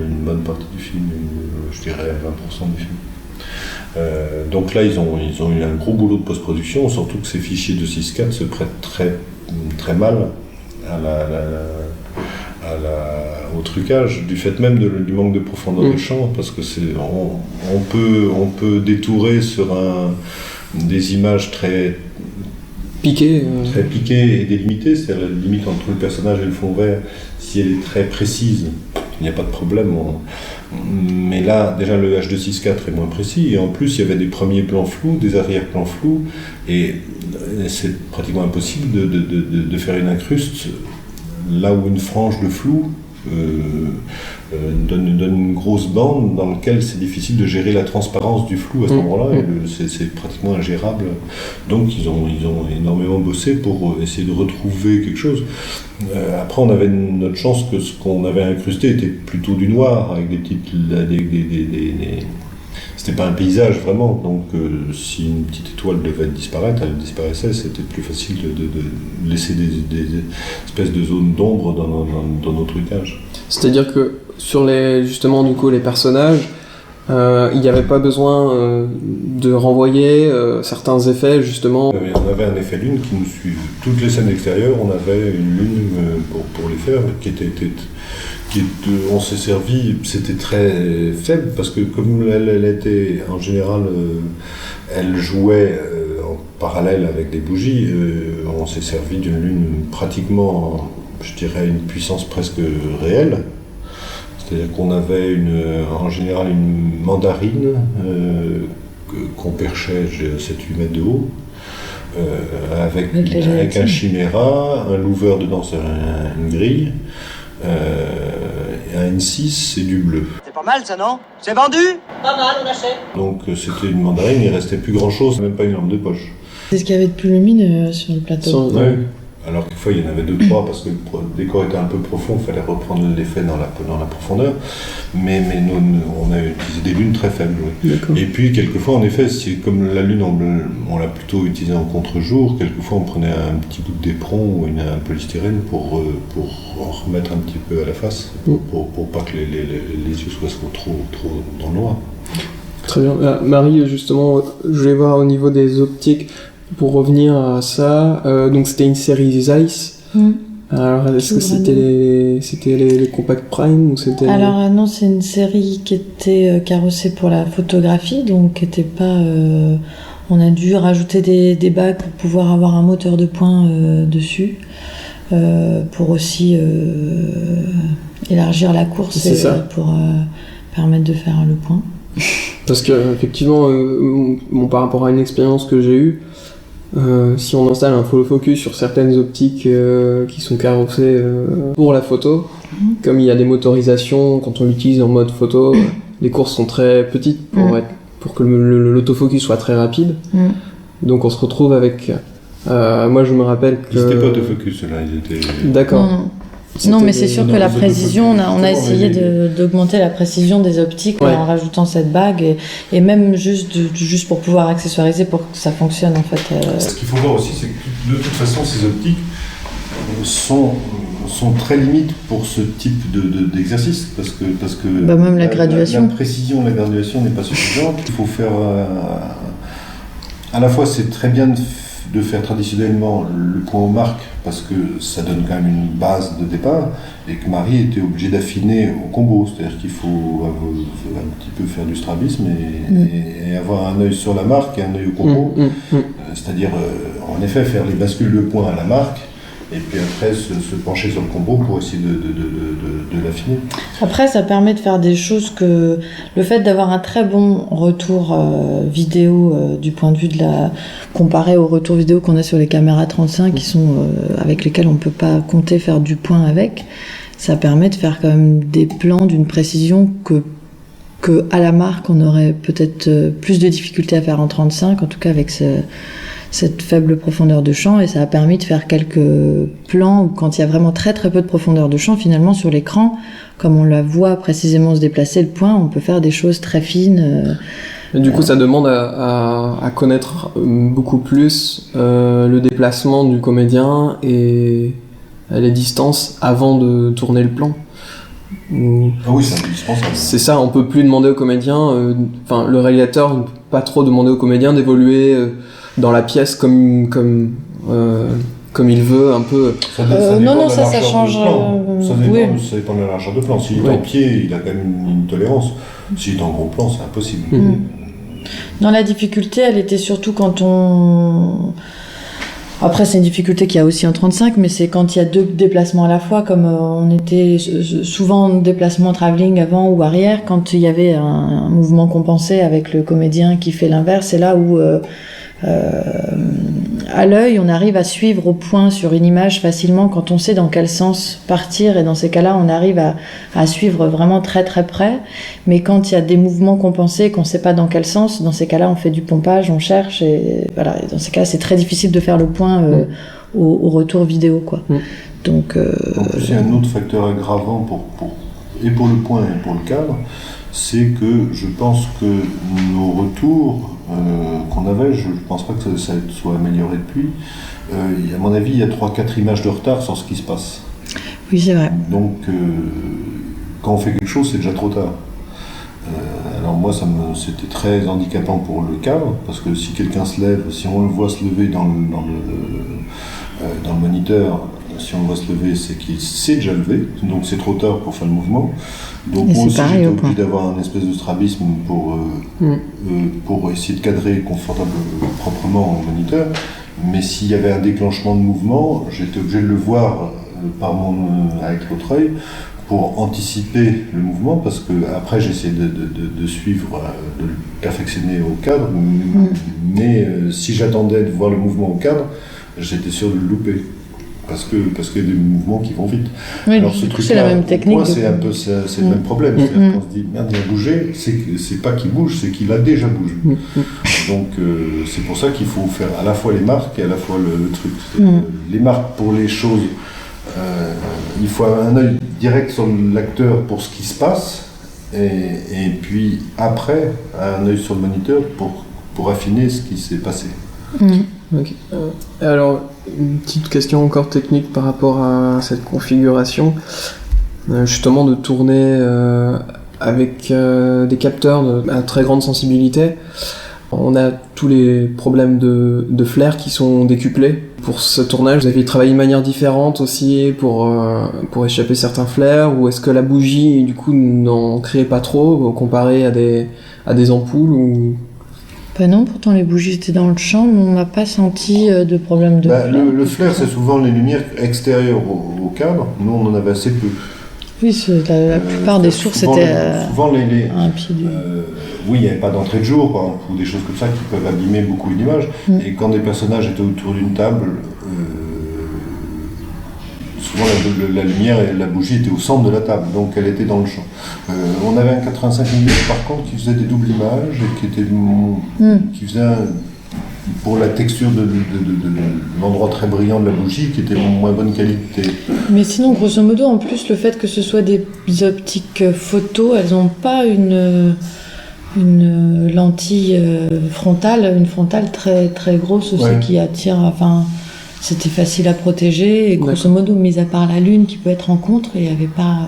une bonne partie du film, je dirais 20% du film. Donc là ils ont eu un gros boulot de post-production, surtout que ces fichiers de 6.4 se prêtent très, très mal au trucage, du fait même du manque de profondeur de champ, parce que on peut détourer sur des images très piquées et délimitées, c'est-à-dire la limite entre le personnage et le fond vert, si elle est très précise, il n'y a pas de problème. Mais là, déjà le H264 est moins précis, et en plus il y avait des premiers plans flous, des arrière-plans flous, et c'est pratiquement impossible de faire une incruste là où une frange de flou donne une grosse bande dans laquelle c'est difficile de gérer la transparence du flou à ce moment-là, et c'est pratiquement ingérable. Donc ils ont énormément bossé pour essayer de retrouver quelque chose. Après on avait notre chance que ce qu'on avait incrusté était plutôt du noir, avec des petites... C'était pas un paysage vraiment, donc si une petite étoile devait disparaître, elle disparaissait, c'était plus facile de laisser des espèces de zones d'ombre dans nos trucages. C'est-à-dire que sur justement du coup les personnages, il n'y avait pas besoin de renvoyer certains effets justement. On avait un effet lune qui nous suivait. Toutes les scènes extérieures, on avait une lune pour les faire, on s'est servi, c'était très faible parce que comme elle était en général, elle jouait en parallèle avec des bougies, on s'est servi d'une lune pratiquement, je dirais, une puissance presque réelle. C'est-à-dire qu'on avait en général une mandarine qu'on perchait 7-8 mètres de haut, avec un chiméra, un louver dedans, c'est une grille. Un N6 et du bleu. C'est pas mal ça, non? C'est vendu? Pas mal, on achète. Donc c'était une mandarine, il restait plus grand chose, même pas une lampe de poche. C'est ce qu'il y avait de plus lumineux sur le plateau. Ouais. Alors quelquefois il y en avait 2-3 parce que le décor était un peu profond, il fallait reprendre l'effet dans la profondeur. Mais nous, on a utilisé des lunes très faibles. Oui. Et puis quelquefois en effet, comme la lune on l'a plutôt utilisée en contre-jour, quelquefois on prenait un petit bout d'éperon ou un polystyrène pour en remettre un petit peu à la face, pour pas que les yeux soient trop dans le noir. Très bien. Marie, justement, je voulais voir au niveau des optiques. Pour revenir à ça, donc c'était une série Zeiss. Alors est-ce que c'était les Compact Prime ou c'était... Alors non, c'est une série qui était carrossée pour la photographie, donc qui était pas... on a dû rajouter des bagues pour pouvoir avoir un moteur de point dessus, pour aussi élargir la course et pour permettre de faire le point. Parce que effectivement, par rapport à une expérience que j'ai eue, si on installe un follow focus sur certaines optiques qui sont carrossées pour la photo, comme il y a des motorisations, quand on l'utilise en mode photo, les courses sont très petites pour que l'autofocus soit très rapide. Donc on se retrouve avec... moi je me rappelle que... Ils n'étaient pas autofocus là, ils étaient... D'accord. Non, mais c'est sûr que la précision, on a essayé d'augmenter la précision des optiques en rajoutant cette bague et même juste pour pouvoir accessoiriser pour que ça fonctionne en fait. Ce qu'il faut voir aussi, c'est que de toute façon, ces optiques sont très limites pour ce type d'exercice parce que même la graduation. La précision de la graduation n'est pas suffisante. Il faut faire à la fois c'est très bien de faire traditionnellement le point aux marques parce que ça donne quand même une base de départ et que Marie était obligée d'affiner au combo, c'est-à-dire qu'il faut un petit peu faire du strabisme et avoir un œil sur la marque et un œil au combo, c'est-à-dire en effet faire les bascules de points à la marque et puis après se pencher sur le combo pour essayer de l'affiner. Après, ça permet de faire des choses que le fait d'avoir un très bon retour vidéo du point de vue comparé au retour vidéo qu'on a sur les caméras 35 qui sont avec lesquelles on peut pas compter faire du point avec, ça permet de faire quand même des plans d'une précision que à la marque on aurait peut-être plus de difficultés à faire en 35, en tout cas avec cette faible profondeur de champ, et ça a permis de faire quelques plans où quand il y a vraiment très très peu de profondeur de champ, finalement sur l'écran, comme on la voit précisément se déplacer le point, on peut faire des choses très fines. Et du coup, ça demande à connaître beaucoup plus le déplacement du comédien et les distances avant de tourner le plan. Ah oui, c'est indispensable. C'est ça, on peut plus demander au comédien, le réalisateur ne peut pas trop demander au comédien d'évoluer dans la pièce comme il veut, un peu. Ça change. Ça dépend de la largeur de plan. S'il est en pied, il a quand même une tolérance. S'il est en gros plan, c'est impossible. Non, la difficulté, elle était surtout quand on... Après, c'est une difficulté qu'il y a aussi en 35, mais c'est quand il y a deux déplacements à la fois, comme on était souvent en déplacement travelling avant ou arrière, quand il y avait un mouvement compensé avec le comédien qui fait l'inverse, c'est là où... à l'œil, on arrive à suivre au point sur une image facilement quand on sait dans quel sens partir, et dans ces cas-là, on arrive à suivre vraiment très très près. Mais quand il y a des mouvements compensés qu'on ne sait pas dans quel sens, dans ces cas-là, on fait du pompage, on cherche, et voilà. Et dans ces cas-là, c'est très difficile de faire le point au retour vidéo, quoi. Donc, en plus, il y a un autre facteur aggravant et pour le point et pour le cadre, c'est que je pense que nos retours qu'on avait, je ne pense pas que ça soit amélioré depuis. À mon avis, il y a 3-4 images de retard sur ce qui se passe. Oui, c'est vrai. Donc, quand on fait quelque chose, c'est déjà trop tard. Alors moi, c'était très handicapant pour le cadre, parce que si quelqu'un se lève, si on le voit se lever dans le moniteur, si on le voit se lever, c'est qu'il s'est déjà levé, donc c'est trop tard pour faire le mouvement. Donc moi aussi, j'étais obligé d'avoir un espèce de strabisme pour essayer de cadrer proprement au moniteur. Mais s'il y avait un déclenchement de mouvement, j'étais obligé de le voir avec l'autre œil pour anticiper le mouvement, parce que après j'essayais de suivre, de le perfectionner au cadre, mais si j'attendais de voir le mouvement au cadre, j'étais sûr de le louper. Parce qu'il y a des mouvements qui vont vite. Oui, alors ce truc-là, c'est la même technique. Moi, c'est le même problème. C'est-à-dire qu'on se dit, merde, il a bougé, c'est pas qu'il bouge, c'est qu'il a déjà bougé. Donc, c'est pour ça qu'il faut faire à la fois les marques et à la fois le truc. Les marques pour les choses, il faut avoir un œil direct sur l'acteur pour ce qui se passe, et puis après, un œil sur le moniteur pour affiner ce qui s'est passé. Okay. Alors, une petite question encore technique par rapport à cette configuration, justement de tourner avec des capteurs à très grande sensibilité. On a tous les problèmes de flair qui sont décuplés. Pour ce tournage, vous avez travaillé de manière différente aussi pour échapper certains flairs, ou est-ce que la bougie du coup n'en créait pas trop comparé à des ampoules ou... Ben non, pourtant les bougies étaient dans le champ, mais on n'a pas senti de problème de flair. Le flair, c'est souvent les lumières extérieures au cadre. Nous, on en avait assez peu. Oui, la plupart des sources étaient souvent à un pied du... oui, il n'y avait pas d'entrée de jour, par exemple, ou des choses comme ça qui peuvent abîmer beaucoup une image. Et quand des personnages étaient autour d'une table, souvent la lumière et la bougie étaient au centre de la table, donc elle était dans le champ. On avait un 85 mm par contre qui faisait des doubles images et qui faisait pour la texture de l'endroit très brillant de la bougie, qui était moins bonne qualité. Mais sinon, grosso modo, en plus, le fait que ce soit des optiques photo, elles n'ont pas une lentille frontale, une frontale très, très grosse aussi qui attire... Enfin, c'était facile à protéger et grosso modo, mis à part la Lune qui peut être en contre, il n'y avait pas...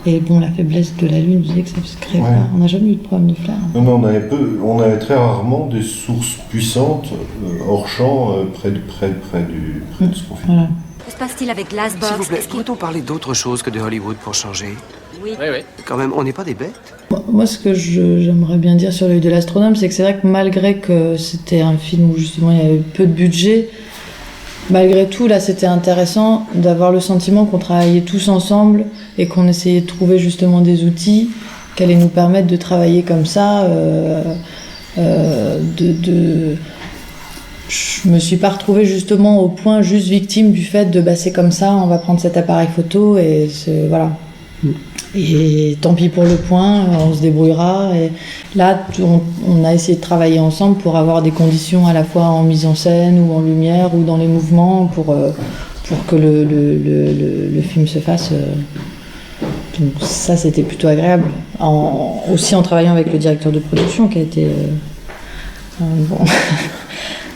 et bon, la faiblesse de la Lune, vous savez que ça se crée pas. On n'a jamais eu de problème de flares. Non, on avait très rarement des sources puissantes hors champ près de ce qu'on fait. Voilà. Que se passe-t-il avec Glassbox? S'il vous plaît, pourrait-on parler d'autre chose que de Hollywood pour changer? Oui. Quand même, on n'est pas des bêtes. Moi, ce que j'aimerais bien dire sur l'œil de l'astronome, c'est que c'est vrai que malgré que c'était un film où justement il y avait peu de budget, malgré tout, là, c'était intéressant d'avoir le sentiment qu'on travaillait tous ensemble et qu'on essayait de trouver justement des outils qui allaient nous permettre de travailler comme ça. Je me suis pas retrouvée justement au point juste victime du fait de c'est comme ça, on va prendre cet appareil photo et voilà. Et tant pis pour le point, on se débrouillera. Et là, on a essayé de travailler ensemble pour avoir des conditions à la fois en mise en scène ou en lumière ou dans les mouvements pour que le film se fasse. Donc ça, c'était plutôt agréable. Aussi en travaillant avec le directeur de production qui a été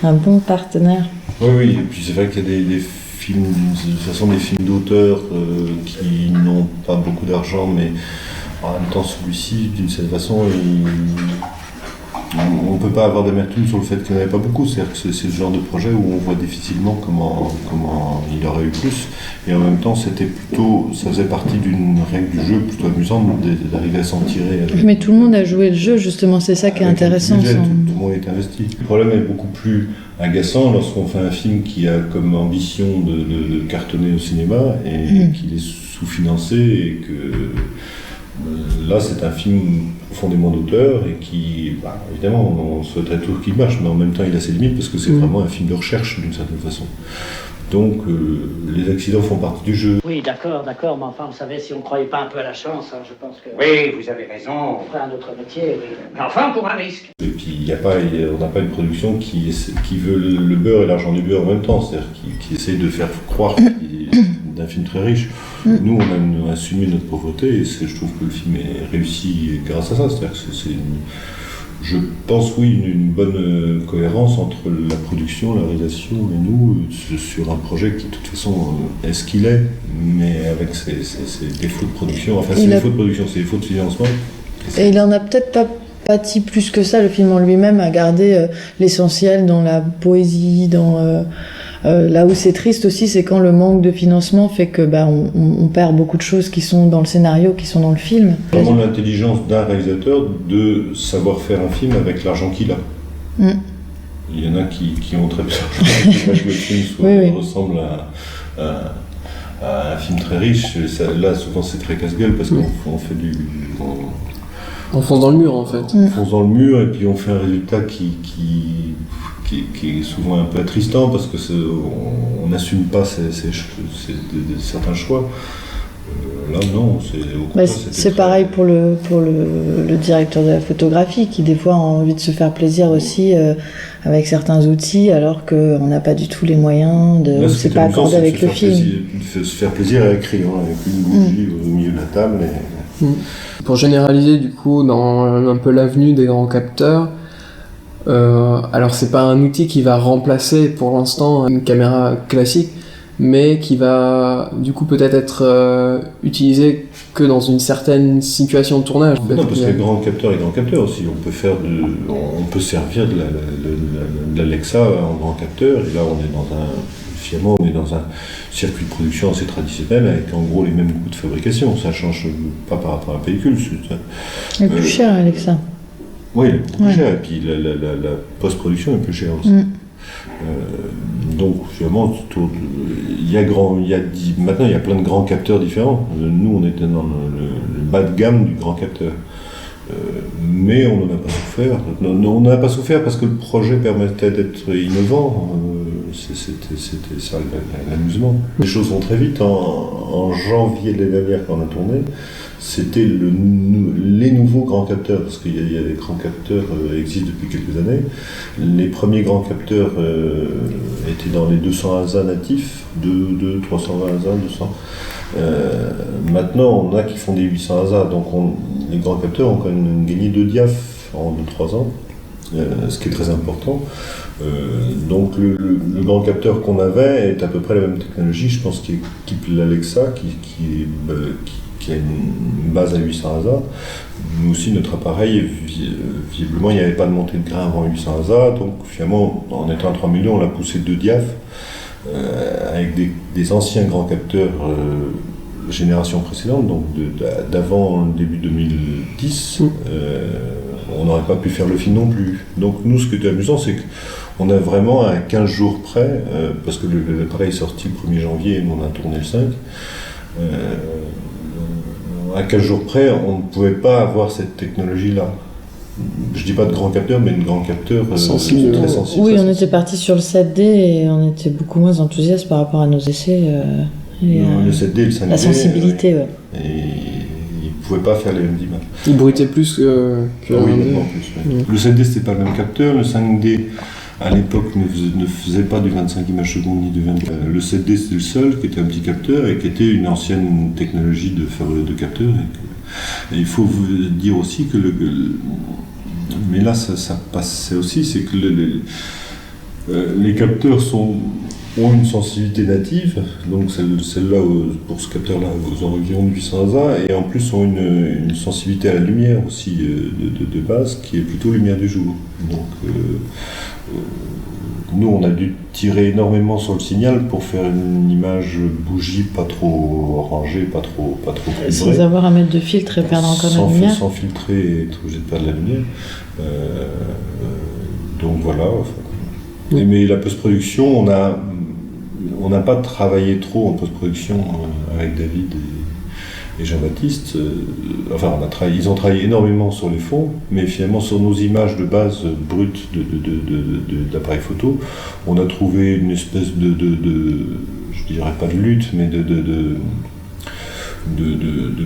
un bon partenaire. Oui, et puis c'est vrai qu'il y a des films, de toute façon des films d'auteurs qui n'ont pas beaucoup d'argent, mais en même temps celui-ci, d'une certaine façon, on ne peut pas avoir d'amertume sur le fait qu'il n'y en avait pas beaucoup. C'est-à-dire que c'est le genre de projet où on voit difficilement comment il aurait eu plus. Et en même temps, ça faisait partie d'une règle du jeu plutôt amusante d'arriver à s'en tirer. Mais tout le monde a joué le jeu, justement, c'est ça qui est intéressant. Tout le monde est investi. Le problème est beaucoup plus agaçant lorsqu'on fait un film qui a comme ambition de cartonner au cinéma et qu'il est sous-financé et que... Là, c'est un film profondément d'auteur et qui, évidemment, on souhaiterait toujours qu'il marche, mais en même temps, il a ses limites parce que c'est vraiment un film de recherche d'une certaine façon. Donc, les accidents font partie du jeu. Oui, d'accord, mais enfin, vous savez, si on ne croyait pas un peu à la chance, je pense que... Oui, vous avez raison. On ferait un autre métier, oui. Mais enfin, pour un risque. Et puis, on n'a pas une production qui veut le beurre et l'argent du beurre en même temps, c'est-à-dire qui essaye de faire croire d'un film très riche. Nous, on a assumé notre pauvreté et je trouve que le film est réussi grâce à ça. C'est-à-dire que c'est je pense, une bonne cohérence entre la production, la réalisation et nous sur un projet qui, de toute façon, est ce qu'il est, mais avec ses défauts de production. Enfin, c'est défauts de production, c'est défauts de financement. Et il en a peut-être pas pâti plus que ça. Le film en lui-même a gardé l'essentiel dans la poésie, dans... là où c'est triste aussi, c'est quand le manque de financement fait que on perd beaucoup de choses qui sont dans le scénario, qui sont dans le film. Vraiment l'intelligence d'un réalisateur de savoir faire un film avec l'argent qu'il a. Il y en a qui ont très peu d'argent, qui que le film ressemble à un film très riche. Là, souvent, c'est très casse-gueule parce qu'on fait du... On fonce dans le mur, en fait. On fonce dans le mur et puis on fait un résultat qui est souvent un peu attristant parce que on n'assume pas certains choix. Là, non, c'est pareil pour le directeur de la photographie qui, des fois, a envie de se faire plaisir aussi avec certains outils alors qu'on n'a pas du tout les moyens de... C'est pas accordé avec le film. Se faire plaisir à écrire, avec une bougie au milieu de la table. Pour généraliser, du coup, dans un peu l'avenue des grands capteurs, alors c'est pas un outil qui va remplacer pour l'instant une caméra classique, mais qui va du coup peut-être être utilisé que dans une certaine situation de tournage. Non, parce qu'il y a grand capteur et grand capteur aussi. On peut servir de l'Alexa en grand capteur, et là on est dans un circuit de production assez traditionnel avec en gros les mêmes coûts de fabrication. Ça change pas par rapport à la pellicule. C'est plus cher, Alexa. Oui, elle est beaucoup plus chère, et puis la post-production est plus chère aussi. Donc, finalement, maintenant il y a plein de grands capteurs différents. Nous, on était dans le bas de gamme du grand capteur. Mais on n'en a pas souffert. On n'en a pas souffert parce que le projet permettait d'être innovant. C'était ça l'amusement. Les choses vont très vite. En janvier de l'année dernière, quand on a tourné, c'était les nouveaux grands capteurs, parce qu'il y a des grands capteurs existent depuis quelques années. Les premiers grands capteurs étaient dans les 200 ASA natifs, 320 ASA, 200. Maintenant, on a qui font des 800 ASA, donc les grands capteurs ont quand même gagné 2 diaphes en 2-3 ans. ce qui est très important. Donc le grand capteur qu'on avait est à peu près la même technologie, je pense, qui équipe l'Alexa, qui a une base à 800 ASA. Nous aussi, notre appareil, visiblement, il n'y avait pas de montée de grain avant 800 ASA, donc finalement, en étant à 3 millions, on l'a poussé de 2 diaph, avec des anciens grands capteurs génération précédente, donc d'avant le début 2010, on n'aurait pas pu faire le film non plus. Donc nous, ce qui était amusant, c'est qu'on a vraiment à 15 jours près, parce que l'appareil est sorti le 1er janvier et nous on a tourné le 5, à 15 jours près, on ne pouvait pas avoir cette technologie-là. Je dis pas de grand capteur, mais de grand capteur très sensible. Oui, on était parti sur le 7D et on était beaucoup moins enthousiaste par rapport à nos essais. Le 7D et le 5D. La sensibilité, ouais. Et ils ne pouvaient pas faire les mêmes images. Il bruitait plus que oui, nettement plus. Ouais. Le 7D, c'était pas le même capteur. Le 5D, à l'époque, ne faisait pas du 25 images secondes ni du 20. Le 7D, c'était le seul qui était un petit capteur et qui était une ancienne technologie de capteur. Et il faut vous dire aussi que mais là, ça passait aussi, c'est que les capteurs ont une sensibilité native, donc celle-là, pour ce capteur-là, aux environs de 800 ASA, et en plus ont une sensibilité à la lumière aussi de base, qui est plutôt lumière du jour. Donc, nous, on a dû tirer énormément sur le signal pour faire une image bougie pas trop orangée, pas trop vibrée. Sans avoir à mettre de filtre et perdre encore la lumière. Sans filtrer et être obligé de perdre la lumière. Donc voilà. Mais la post-production, on n'a pas travaillé trop en post-production avec David et Jean-Baptiste. Ils ont travaillé énormément sur les fonds, mais finalement sur nos images de base brutes d'appareil photo, on a trouvé une espèce je dirais pas de lutte, mais de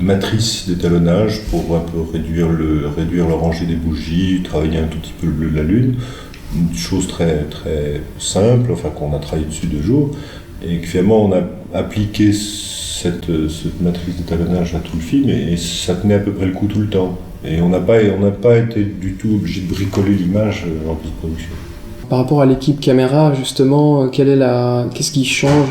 matrice d'étalonnage pour un peu réduire le rangé des bougies, travailler un tout petit peu le bleu de la lune. Une chose très, très simple, qu'on a travaillé dessus 2 jours, et que finalement on a appliqué cette matrice d'étalonnage à tout le film, et ça tenait à peu près le coup tout le temps. Et on n'a pas été du tout obligé de bricoler l'image en post-production. Par rapport à l'équipe caméra, justement, qu'est-ce qui change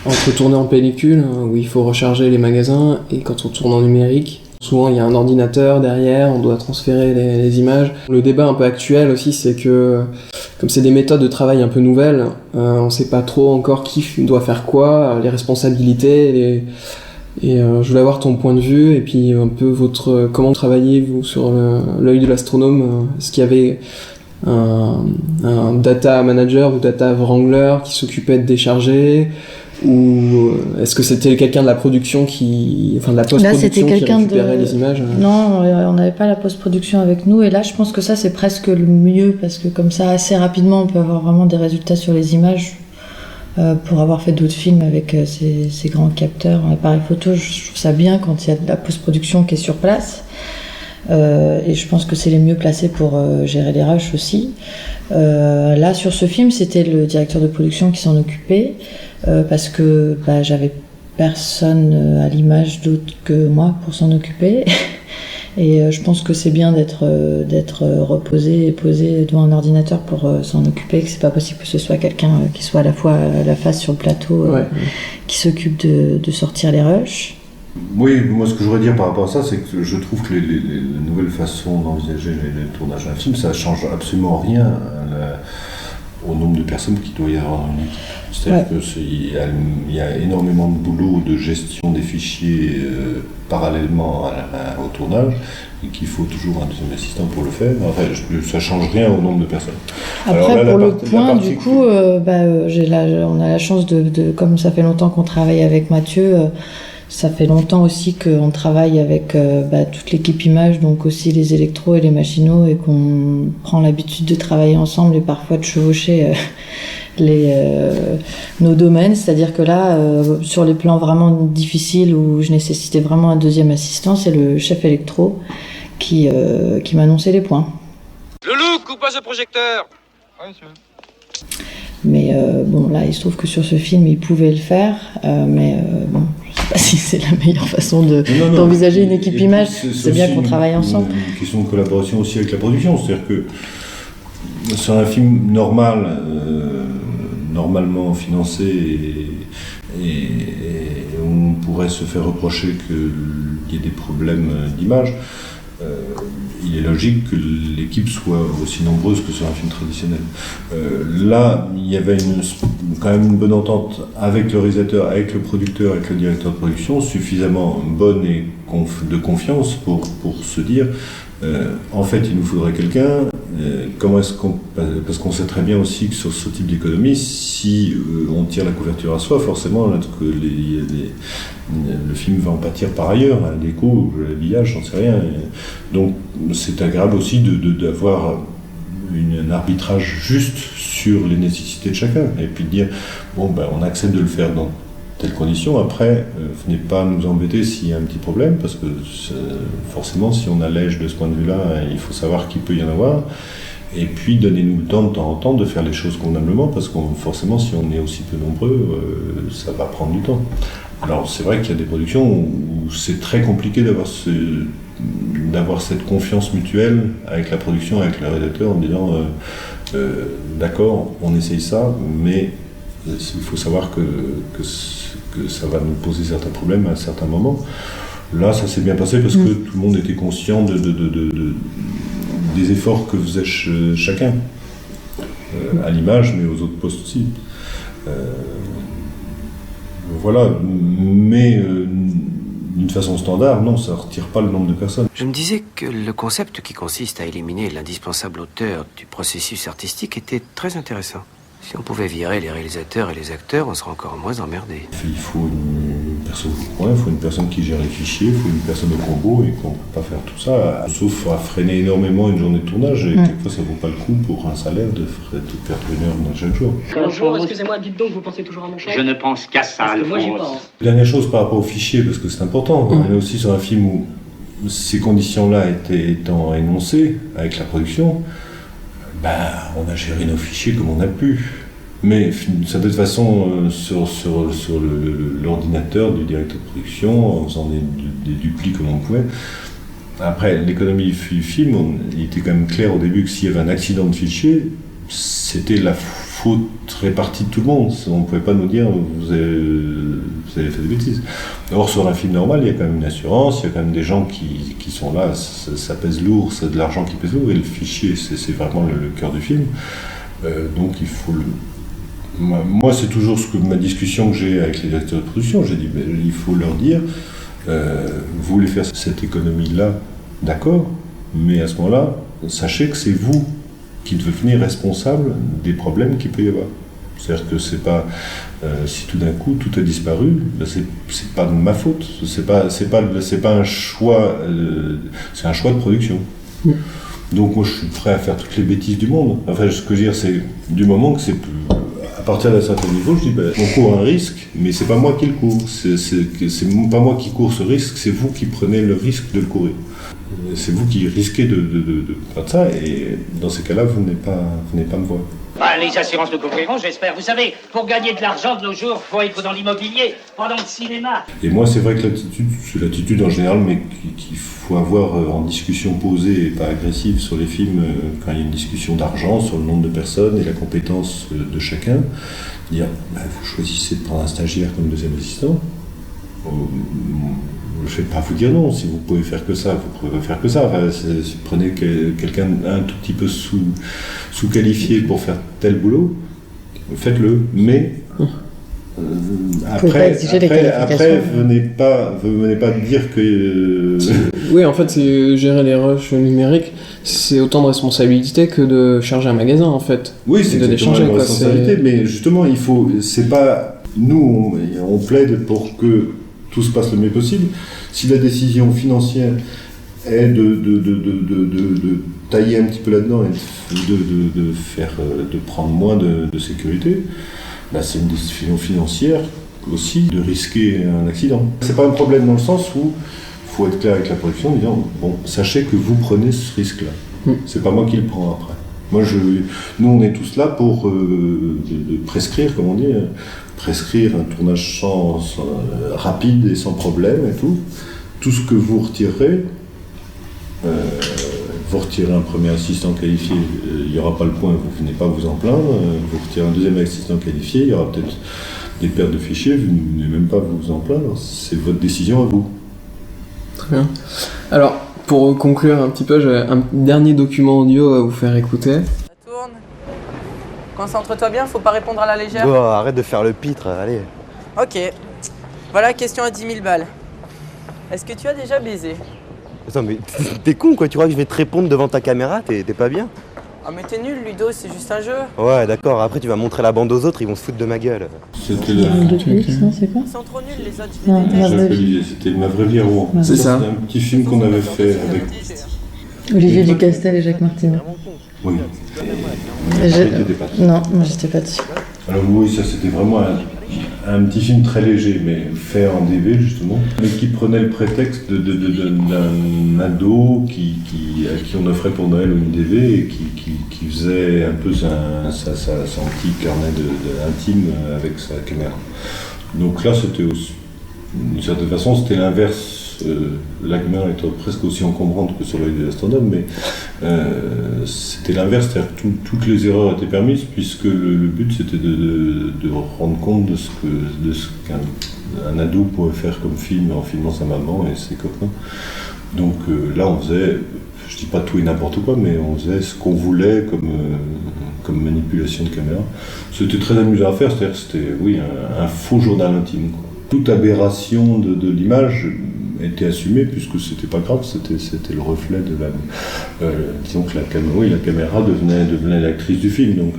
entre tourner en pellicule, où il faut recharger les magasins, et quand on tourne en numérique? Souvent, il y a un ordinateur derrière, on doit transférer les images. Le débat un peu actuel aussi, c'est que, comme c'est des méthodes de travail un peu nouvelles, on ne sait pas trop encore qui doit faire quoi, les responsabilités. Et je voulais avoir ton point de vue, et puis un peu comment travaillez-vous sur l'œil de l'astronome? Est-ce qu'il y avait un data manager ou data wrangler qui s'occupait de décharger? Ou est-ce que c'était quelqu'un de la production de la post-production qui récupérait les images? Non, on n'avait pas la post-production avec nous, et là je pense que ça c'est presque le mieux, parce que comme ça assez rapidement on peut avoir vraiment des résultats sur les images. Pour avoir fait d'autres films avec ces grands capteurs en appareil photo, je trouve ça bien quand il y a de la post-production qui est sur place. Et je pense que c'est les mieux placés pour gérer les rushs aussi. Là sur ce film, c'était le directeur de production qui s'en occupait, parce que j'avais personne à l'image d'autre que moi pour s'en occuper. Et je pense que c'est bien d'être reposé et posé devant un ordinateur pour s'en occuper, que c'est pas possible que ce soit quelqu'un qui soit à la fois à la face sur le plateau, qui s'occupe de sortir les rushs. Oui, moi ce que je voudrais dire par rapport à ça, c'est que je trouve que les nouvelles façons d'envisager le tournage d'un film, ça change absolument rien au nombre de personnes qu'il doit y avoir dans une équipe. C'est-à-dire qu'il y a énormément de boulot de gestion des fichiers parallèlement au tournage, et qu'il faut toujours un deuxième assistant pour le faire. Enfin, ça ne change rien au nombre de personnes. Après, alors là, pour le point, du coup, on a la chance comme ça fait longtemps qu'on travaille avec Mathieu, ça fait longtemps aussi qu'on travaille avec toute l'équipe image, donc aussi les électros et les machinaux, et qu'on prend l'habitude de travailler ensemble et parfois de chevaucher nos domaines. C'est-à-dire que là, sur les plans vraiment difficiles où je nécessitais vraiment un deuxième assistant, c'est le chef électro qui m'annonçait les points. Loulou, coupe pas ce projecteur! Oui, monsieur. Mais là, il se trouve que sur ce film, il pouvait le faire, mais je sais pas si c'est la meilleure façon d'envisager une équipe image. C'est bien qu'on travaille ensemble. Une question de collaboration aussi avec la production, c'est-à-dire que sur un film normal, normalement financé et on pourrait se faire reprocher qu'il y ait des problèmes d'image, il est logique que l'équipe soit aussi nombreuse que sur un film traditionnel. Là, il y avait quand même une bonne entente avec le réalisateur, avec le producteur, avec le directeur de production, suffisamment bonne et de confiance pour se dire en fait, il nous faudrait quelqu'un. Parce qu'on sait très bien aussi que sur ce type d'économie, si on tire la couverture à soi, forcément, le film va en pâtir par ailleurs, hein, les coûts, l'habillage, j'en sais rien. Donc, c'est agréable aussi d'avoir un arbitrage juste sur les nécessités de chacun, et puis de dire, bon, ben, on accepte de le faire dans telles conditions. Après, venez pas nous embêter s'il y a un petit problème, parce que forcément, si on allège de ce point de vue-là, il faut savoir qu'il peut y en avoir. Et puis, donnez-nous le temps de temps en temps de faire les choses convenablement, parce que forcément, si on est aussi peu nombreux, ça va prendre du temps. Alors, c'est vrai qu'il y a des productions où c'est très compliqué d'avoir cette confiance mutuelle avec la production, avec le réalisateur, en disant d'accord, on essaye ça, mais il faut savoir que ça va nous poser certains problèmes à certains moments. Là, ça s'est bien passé parce que tout le monde était conscient des efforts que faisait chacun, à l'image, mais aux autres postes aussi. Voilà, mais d'une façon standard, non, ça ne retire pas le nombre de personnes. Je me disais que le concept qui consiste à éliminer l'indispensable auteur du processus artistique était très intéressant. Si on pouvait virer les réalisateurs et les acteurs, on serait encore moins emmerdé. Il faut une personne qui gère les fichiers, il faut une personne au combo, et qu'on ne peut pas faire tout ça, sauf à freiner énormément une journée de tournage, et quelquefois ça ne vaut pas le coup pour un salaire de perdre 1 heure dans chaque jour. Bonjour, excusez-moi, dites donc, vous pensez toujours à mon chef ? Je ne pense qu'à ça, parce que moi j'y Alphonse. pense. Dernière chose par rapport aux fichiers, parce que c'est important, on est aussi sur un film où ces conditions-là étant énoncées avec la production, on a géré nos fichiers comme on a pu. Mais d'une certaine façon, sur l'ordinateur du directeur de production, en faisant des duplis comme on pouvait. Après, l'économie du film, il était quand même clair au début que s'il y avait un accident de fichier, c'était la faute répartie de tout le monde. On ne pouvait pas nous dire vous avez fait des bêtises. Or, sur un film normal, il y a quand même une assurance, il y a quand même des gens qui sont là, ça pèse lourd, c'est de l'argent qui pèse lourd, et le fichier, c'est vraiment le cœur du film. Donc il faut Moi, c'est toujours ma discussion que j'ai avec les directeurs de production. J'ai dit, il faut leur dire, vous voulez faire cette économie-là, d'accord, mais à ce moment-là, sachez que c'est vous qui devenez responsable des problèmes qu'il peut y avoir. C'est-à-dire que c'est pas, si tout d'un coup tout a disparu, c'est pas de ma faute. C'est pas un choix, c'est un choix de production. Donc moi, je suis prêt à faire toutes les bêtises du monde. Enfin, ce que je veux dire, c'est du moment que c'est plus. À partir d'un certain niveau, je dis, on court un risque, mais c'est pas moi qui le cours. C'est pas moi qui cours ce risque, c'est vous qui prenez le risque de le courir. C'est vous qui risquez de faire ça, et dans ces cas-là, vous venez pas me voir. Les assurances le couvriront, j'espère. Vous savez, pour gagner de l'argent de nos jours, il faut être dans l'immobilier, pas dans le cinéma. Et moi, c'est vrai que c'est l'attitude en général, mais qu'il faut avoir en discussion posée et pas agressive sur les films, quand il y a une discussion d'argent, sur le nombre de personnes et la compétence de chacun. Dire, vous choisissez de prendre un stagiaire comme deuxième assistant. Je ne vais pas vous dire non, si vous pouvez faire que ça, vous pouvez faire que ça. Enfin, prenez quelqu'un un tout petit peu sous-qualifié pour faire tel boulot, faites-le, mais après, venez pas dire que... Oui, en fait, c'est gérer les rushs numériques, c'est autant de responsabilité que de charger un magasin, en fait. Oui, c'est exactement une responsabilité, mais justement, c'est pas... Nous, on plaide pour que tout se passe le mieux possible. Si la décision financière est de tailler un petit peu là-dedans et de prendre moins de sécurité, c'est une décision financière aussi de risquer un accident. C'est pas un problème dans le sens où il faut être clair avec la production en disant sachez que vous prenez ce risque-là. C'est pas moi qui le prends après. Nous, on est tous là pour de prescrire, comme on dit, prescrire un tournage rapide et sans problème et tout. Tout ce que vous retirerez, Vous retirez un premier assistant qualifié, il n'y aura pas le point, vous ne venez pas vous en plaindre. Vous retirez un deuxième assistant qualifié, il y aura peut-être des pertes de fichiers, vous ne venez même pas vous en plaindre. C'est votre décision à vous. Très bien. Alors, pour conclure un petit peu, j'ai un dernier document audio à vous faire écouter. Ça tourne. Concentre-toi bien, faut pas répondre à la légère. Oh, arrête de faire le pitre, allez. Ok. Voilà, question à 10 000 balles. Est-ce que tu as déjà baisé? Attends, mais t'es con quoi, tu crois que je vais te répondre devant ta caméra? T'es pas bien? Ah mais t'es nul Ludo, c'est juste un jeu. Ouais d'accord, après tu vas montrer la bande aux autres, ils vont se foutre de ma gueule. C'était c'est quoi? Ils sont trop nuls les autres, Non, C'était Ma vraie vie à Rouen. C'est ça. C'était un petit film qu'on avait fait avec... Olivier Ducastel et Jacques Martineau. Oui. Non, moi j'étais pas dessus. Alors oui, ça c'était vraiment un petit film très léger, mais fait en DV justement, mais qui prenait le prétexte d'un ado à qui on offrait pour Noël une DV et qui faisait un peu son petit carnet intime avec sa caméra. Donc là c'était d'une certaine façon c'était l'inverse. La caméra était presque aussi encombrante que sur l'œil de l'astronome, mais c'était l'inverse, c'est-à-dire que toutes les erreurs étaient permises, puisque le but c'était de rendre compte de ce qu'un ado pouvait faire comme film en filmant sa maman et ses copains. Donc là on faisait, je dis pas tout et n'importe quoi, mais on faisait ce qu'on voulait comme manipulation de caméra. C'était très amusant à faire, c'est-à-dire que c'était un faux journal intime, quoi. Toute aberration de l'image était assumée puisque c'était pas grave, c'était le reflet de la... disons que la caméra devenait l'actrice du film, donc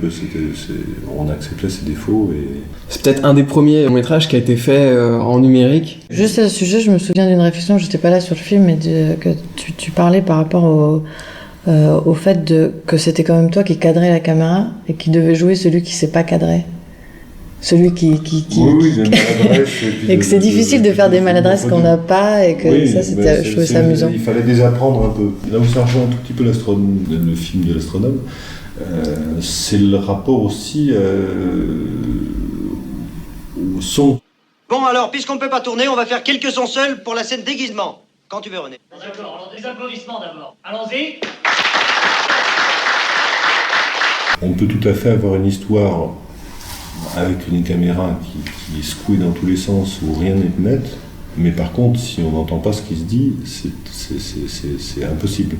on acceptait ses défauts. C'est peut-être un des premiers longs métrages qui a été fait en numérique. Juste à ce sujet, je me souviens d'une réflexion, j'étais pas là sur le film, mais que tu parlais par rapport au fait que c'était quand même toi qui cadrais la caméra et qui devait jouer celui qui sait pas cadrer. Celui qui des maladresses, et que c'est difficile de faire des maladresses qu'on n'a pas et que je trouvais ça amusant. Il fallait désapprendre un peu. Là où ça rejoint un tout petit peu le film de l'astronome, c'est le rapport aussi au son. Bon alors, puisqu'on ne peut pas tourner, on va faire quelques sons seuls pour la scène déguisement. Quand tu veux, René. D'accord, alors des applaudissements d'abord. Allons-y. On peut tout à fait avoir une histoire avec une caméra qui est secouée dans tous les sens où rien n'est net, mais par contre si on n'entend pas ce qui se dit, c'est impossible.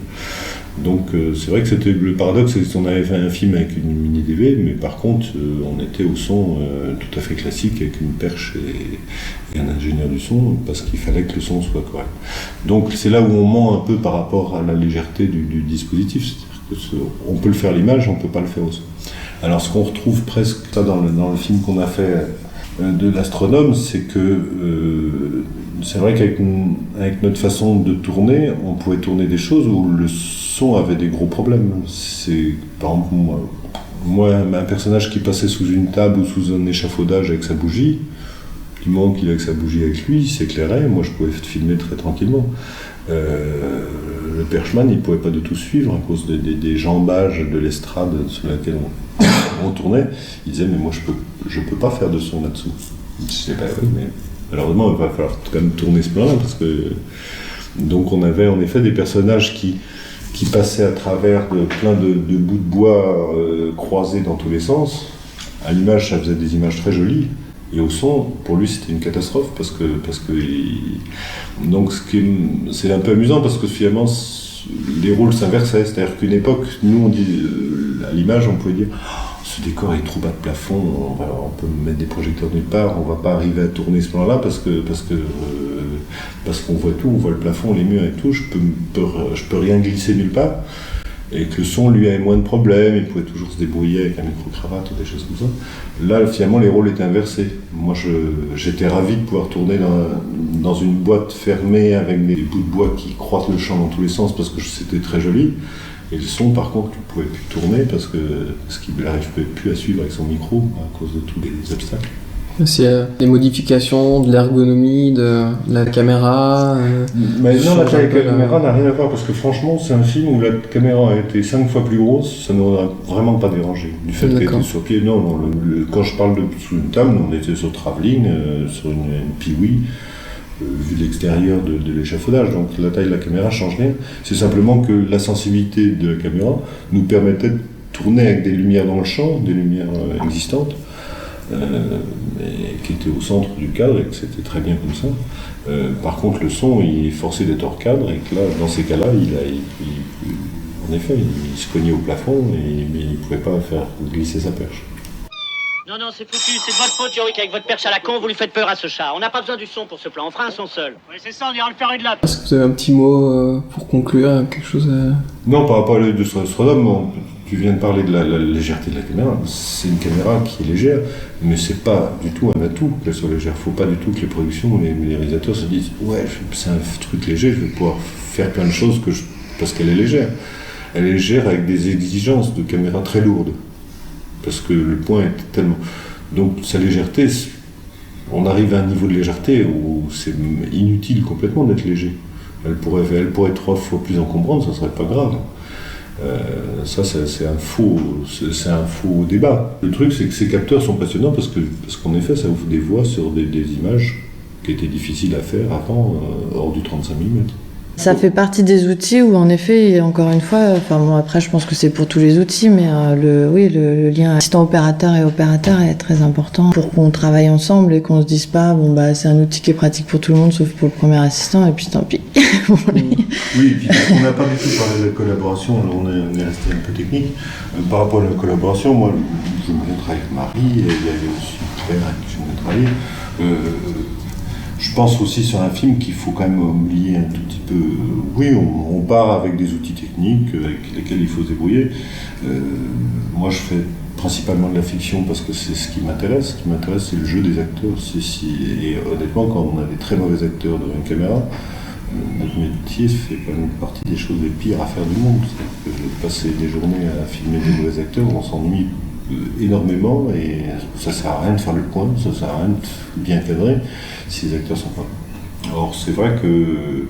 Donc c'est vrai que c'était le paradoxe, c'est qu'on avait fait un film avec une mini DV, mais par contre on était au son tout à fait classique avec une perche et un ingénieur du son, parce qu'il fallait que le son soit correct. Donc c'est là où on ment un peu par rapport à la légèreté du dispositif, c'est-à-dire qu'on peut le faire à l'image, on ne peut pas le faire au son. Alors ce qu'on retrouve presque ça dans le film qu'on a fait de l'astronome, c'est que c'est vrai qu'avec notre façon de tourner, on pouvait tourner des choses où le son avait des gros problèmes. C'est par exemple moi un personnage qui passait sous une table ou sous un échafaudage avec sa bougie, du moment qu'il avait sa bougie avec lui, il s'éclairait, moi je pouvais filmer très tranquillement. Le perchman, il ne pouvait pas du tout suivre à cause des jambages de l'estrade sur laquelle on tournait. Il disait mais moi je peux pas faire de son là-dessous. Je disais bah oui, mais malheureusement il va falloir quand même tourner ce plan-là parce que donc on avait en effet des personnages qui passaient à travers plein de bouts de bois croisés dans tous les sens. À l'image ça faisait des images très jolies. Et au son, pour lui, c'était une catastrophe parce que donc c'est un peu amusant parce que finalement les rôles s'inversaient. C'est-à-dire qu'une époque, nous on dit à l'image, on pouvait dire ce décor est trop bas de plafond, on peut mettre des projecteurs nulle part, on va pas arriver à tourner ce plan-là parce qu'on voit tout, on voit le plafond, les murs et tout. Je peux rien glisser nulle part. Et que le son, lui, avait moins de problèmes, il pouvait toujours se débrouiller avec un micro-cravate ou des choses comme ça. Là, finalement, les rôles étaient inversés. Moi, j'étais ravi de pouvoir tourner dans une boîte fermée avec des bouts de bois qui croisent le champ dans tous les sens parce que c'était très joli. Et le son, par contre, il ne pouvait plus tourner parce qu'il n'arrivait plus à suivre avec son micro à cause de tous les obstacles. C'est des modifications de l'ergonomie de la caméra. Mais non, la caméra n'a rien à voir parce que franchement, c'est un film où la caméra a été 5 fois plus grosse, ça n'aurait vraiment pas dérangé. Du fait qu'elle était sur pied, non, quand je parle de sous une table, on était sur travelling, sur une Piwi. vu de l'extérieur de l'échafaudage. Donc la taille de la caméra change rien. C'est simplement que la sensibilité de la caméra nous permettait de tourner avec des lumières dans le champ, des lumières existantes, qui étaient au centre du cadre et que c'était très bien comme ça. Par contre, le son, il est forcé d'être hors cadre et que là, dans ces cas-là, en effet, il se cognait au plafond et il ne pouvait pas faire glisser sa perche. Non, c'est foutu, c'est de votre faute, Yorick, avec votre perche à la con, vous lui faites peur à ce chat. On n'a pas besoin du son pour ce plan, on fera un son seul. Oui, c'est ça, on ira le faire une latte. Est-ce que vous avez un petit mot pour conclure, quelque chose à... Non, par rapport à l'œil de Ström, tu viens de parler de la légèreté de la caméra. C'est une caméra qui est légère, mais c'est pas du tout un atout qu'elle soit légère. Faut pas du tout que les productions, les réalisateurs se disent « Ouais, c'est un truc léger, je vais pouvoir faire plein de choses parce qu'elle est légère ». Elle est légère avec des exigences de caméra très lourdes. Parce que le point est tellement... Donc sa légèreté, on arrive à un niveau de légèreté où c'est inutile complètement d'être léger. Elle pourrait être 3 fois plus encombrante, ça serait pas grave. Ça, c'est un faux débat. Le truc, c'est que ces capteurs sont passionnants parce qu'en effet, ça ouvre des voies sur des images qui étaient difficiles à faire avant, hors du 35 mm. Ça fait partie des outils où, en effet, encore une fois, après, je pense que c'est pour tous les outils, mais le lien assistant opérateur et opérateur est très important pour qu'on travaille ensemble et qu'on se dise pas, c'est un outil qui est pratique pour tout le monde, sauf pour le premier assistant, et puis tant pis. Oui, et puis on n'a pas du tout parlé de la collaboration, on est resté un peu technique. Par rapport à la collaboration, moi, je me travaille avec Marie, et il y avait aussi Claire avec qui je me travaillais. Je pense aussi sur un film qu'il faut quand même oublier un tout petit peu. Oui, on part avec des outils techniques avec lesquels il faut se débrouiller. Moi, je fais principalement de la fiction parce que c'est ce qui m'intéresse. Ce qui m'intéresse, c'est le jeu des acteurs. Et honnêtement, quand on a des très mauvais acteurs devant une caméra, notre métier fait quand même partie des choses les pires à faire du monde. C'est-à-dire que passer des journées à filmer des mauvais acteurs, on s'ennuie énormément et ça sert à rien de faire le point, ça sert à rien de bien cadrer si les acteurs sont pas bons. Or c'est vrai que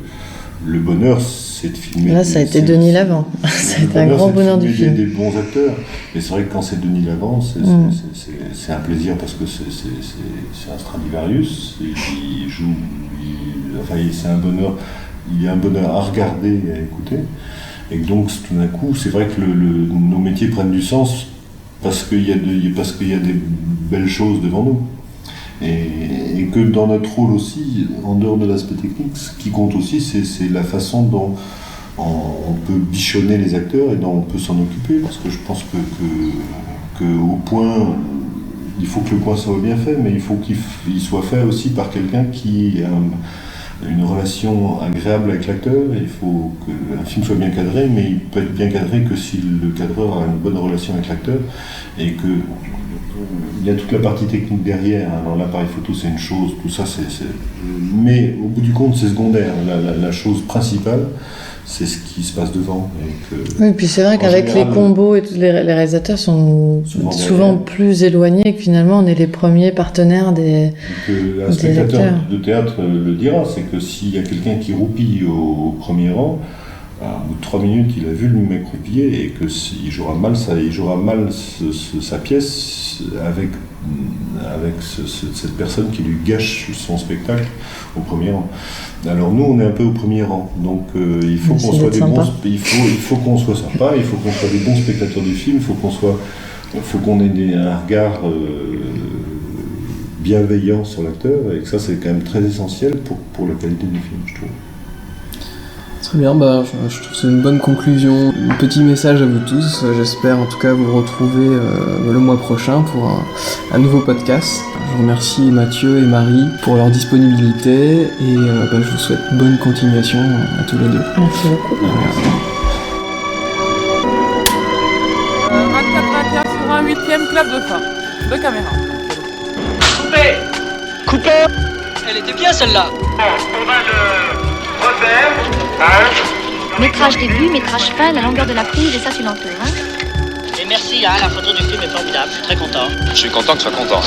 le bonheur c'est de filmer. Là ça a été Denis Lavant, c'est un grand bonheur du film. Des bons acteurs, mais c'est vrai que quand c'est Denis Lavant c'est un plaisir parce que c'est un Stradivarius, il joue, c'est un bonheur, il y a un bonheur à regarder et à écouter. Et donc tout d'un coup, c'est vrai que nos métiers prennent du sens parce qu'il y a des belles choses devant nous. Et que dans notre rôle aussi, en dehors de l'aspect technique, ce qui compte aussi, c'est la façon dont on peut bichonner les acteurs et dont on peut s'en occuper. Parce que je pense que au point, il faut que le point soit bien fait, mais il faut qu'il soit fait aussi par quelqu'un qui a une relation agréable avec l'acteur. Il faut qu'un film soit bien cadré, mais il peut être bien cadré que si le cadreur a une bonne relation avec l'acteur et que il y a toute la partie technique derrière. Alors l'appareil photo c'est une chose, tout ça mais au bout du compte c'est secondaire. La chose principale c'est ce qui se passe devant. Oui, puis c'est vrai qu'avec les combos et tous les réalisateurs sont souvent plus éloignés et que finalement on est les premiers partenaires des un spectateur de théâtre le dira, c'est que s'il y a quelqu'un qui roupille au premier rang, au bout de 3 minutes, il a vu le mec roupiller et qu'il jouera mal sa pièce avec cette personne qui lui gâche son spectacle au premier rang. Alors nous, on est un peu au premier rang, donc il faut qu'on soit il faut qu'on soit sympa, il faut qu'on soit des bons spectateurs du film, il faut qu'on ait un regard bienveillant sur l'acteur, et que ça c'est quand même très essentiel pour la qualité du film, je trouve. Très bien, je trouve que c'est une bonne conclusion. Un petit message à vous tous. J'espère en tout cas vous retrouver le mois prochain pour un nouveau podcast. Je remercie Mathieu et Marie pour leur disponibilité et je vous souhaite bonne continuation à tous les deux. Merci beaucoup. 24-21 sur un 8ème clap de fin. De caméra. Coupé. Elle était bien celle-là. On va le refaire. Métrage début, métrage fin, la longueur de la prise, et ça tu l'entoures, hein. Et merci, la photo du film est formidable, je suis très content. Je suis content que tu sois content.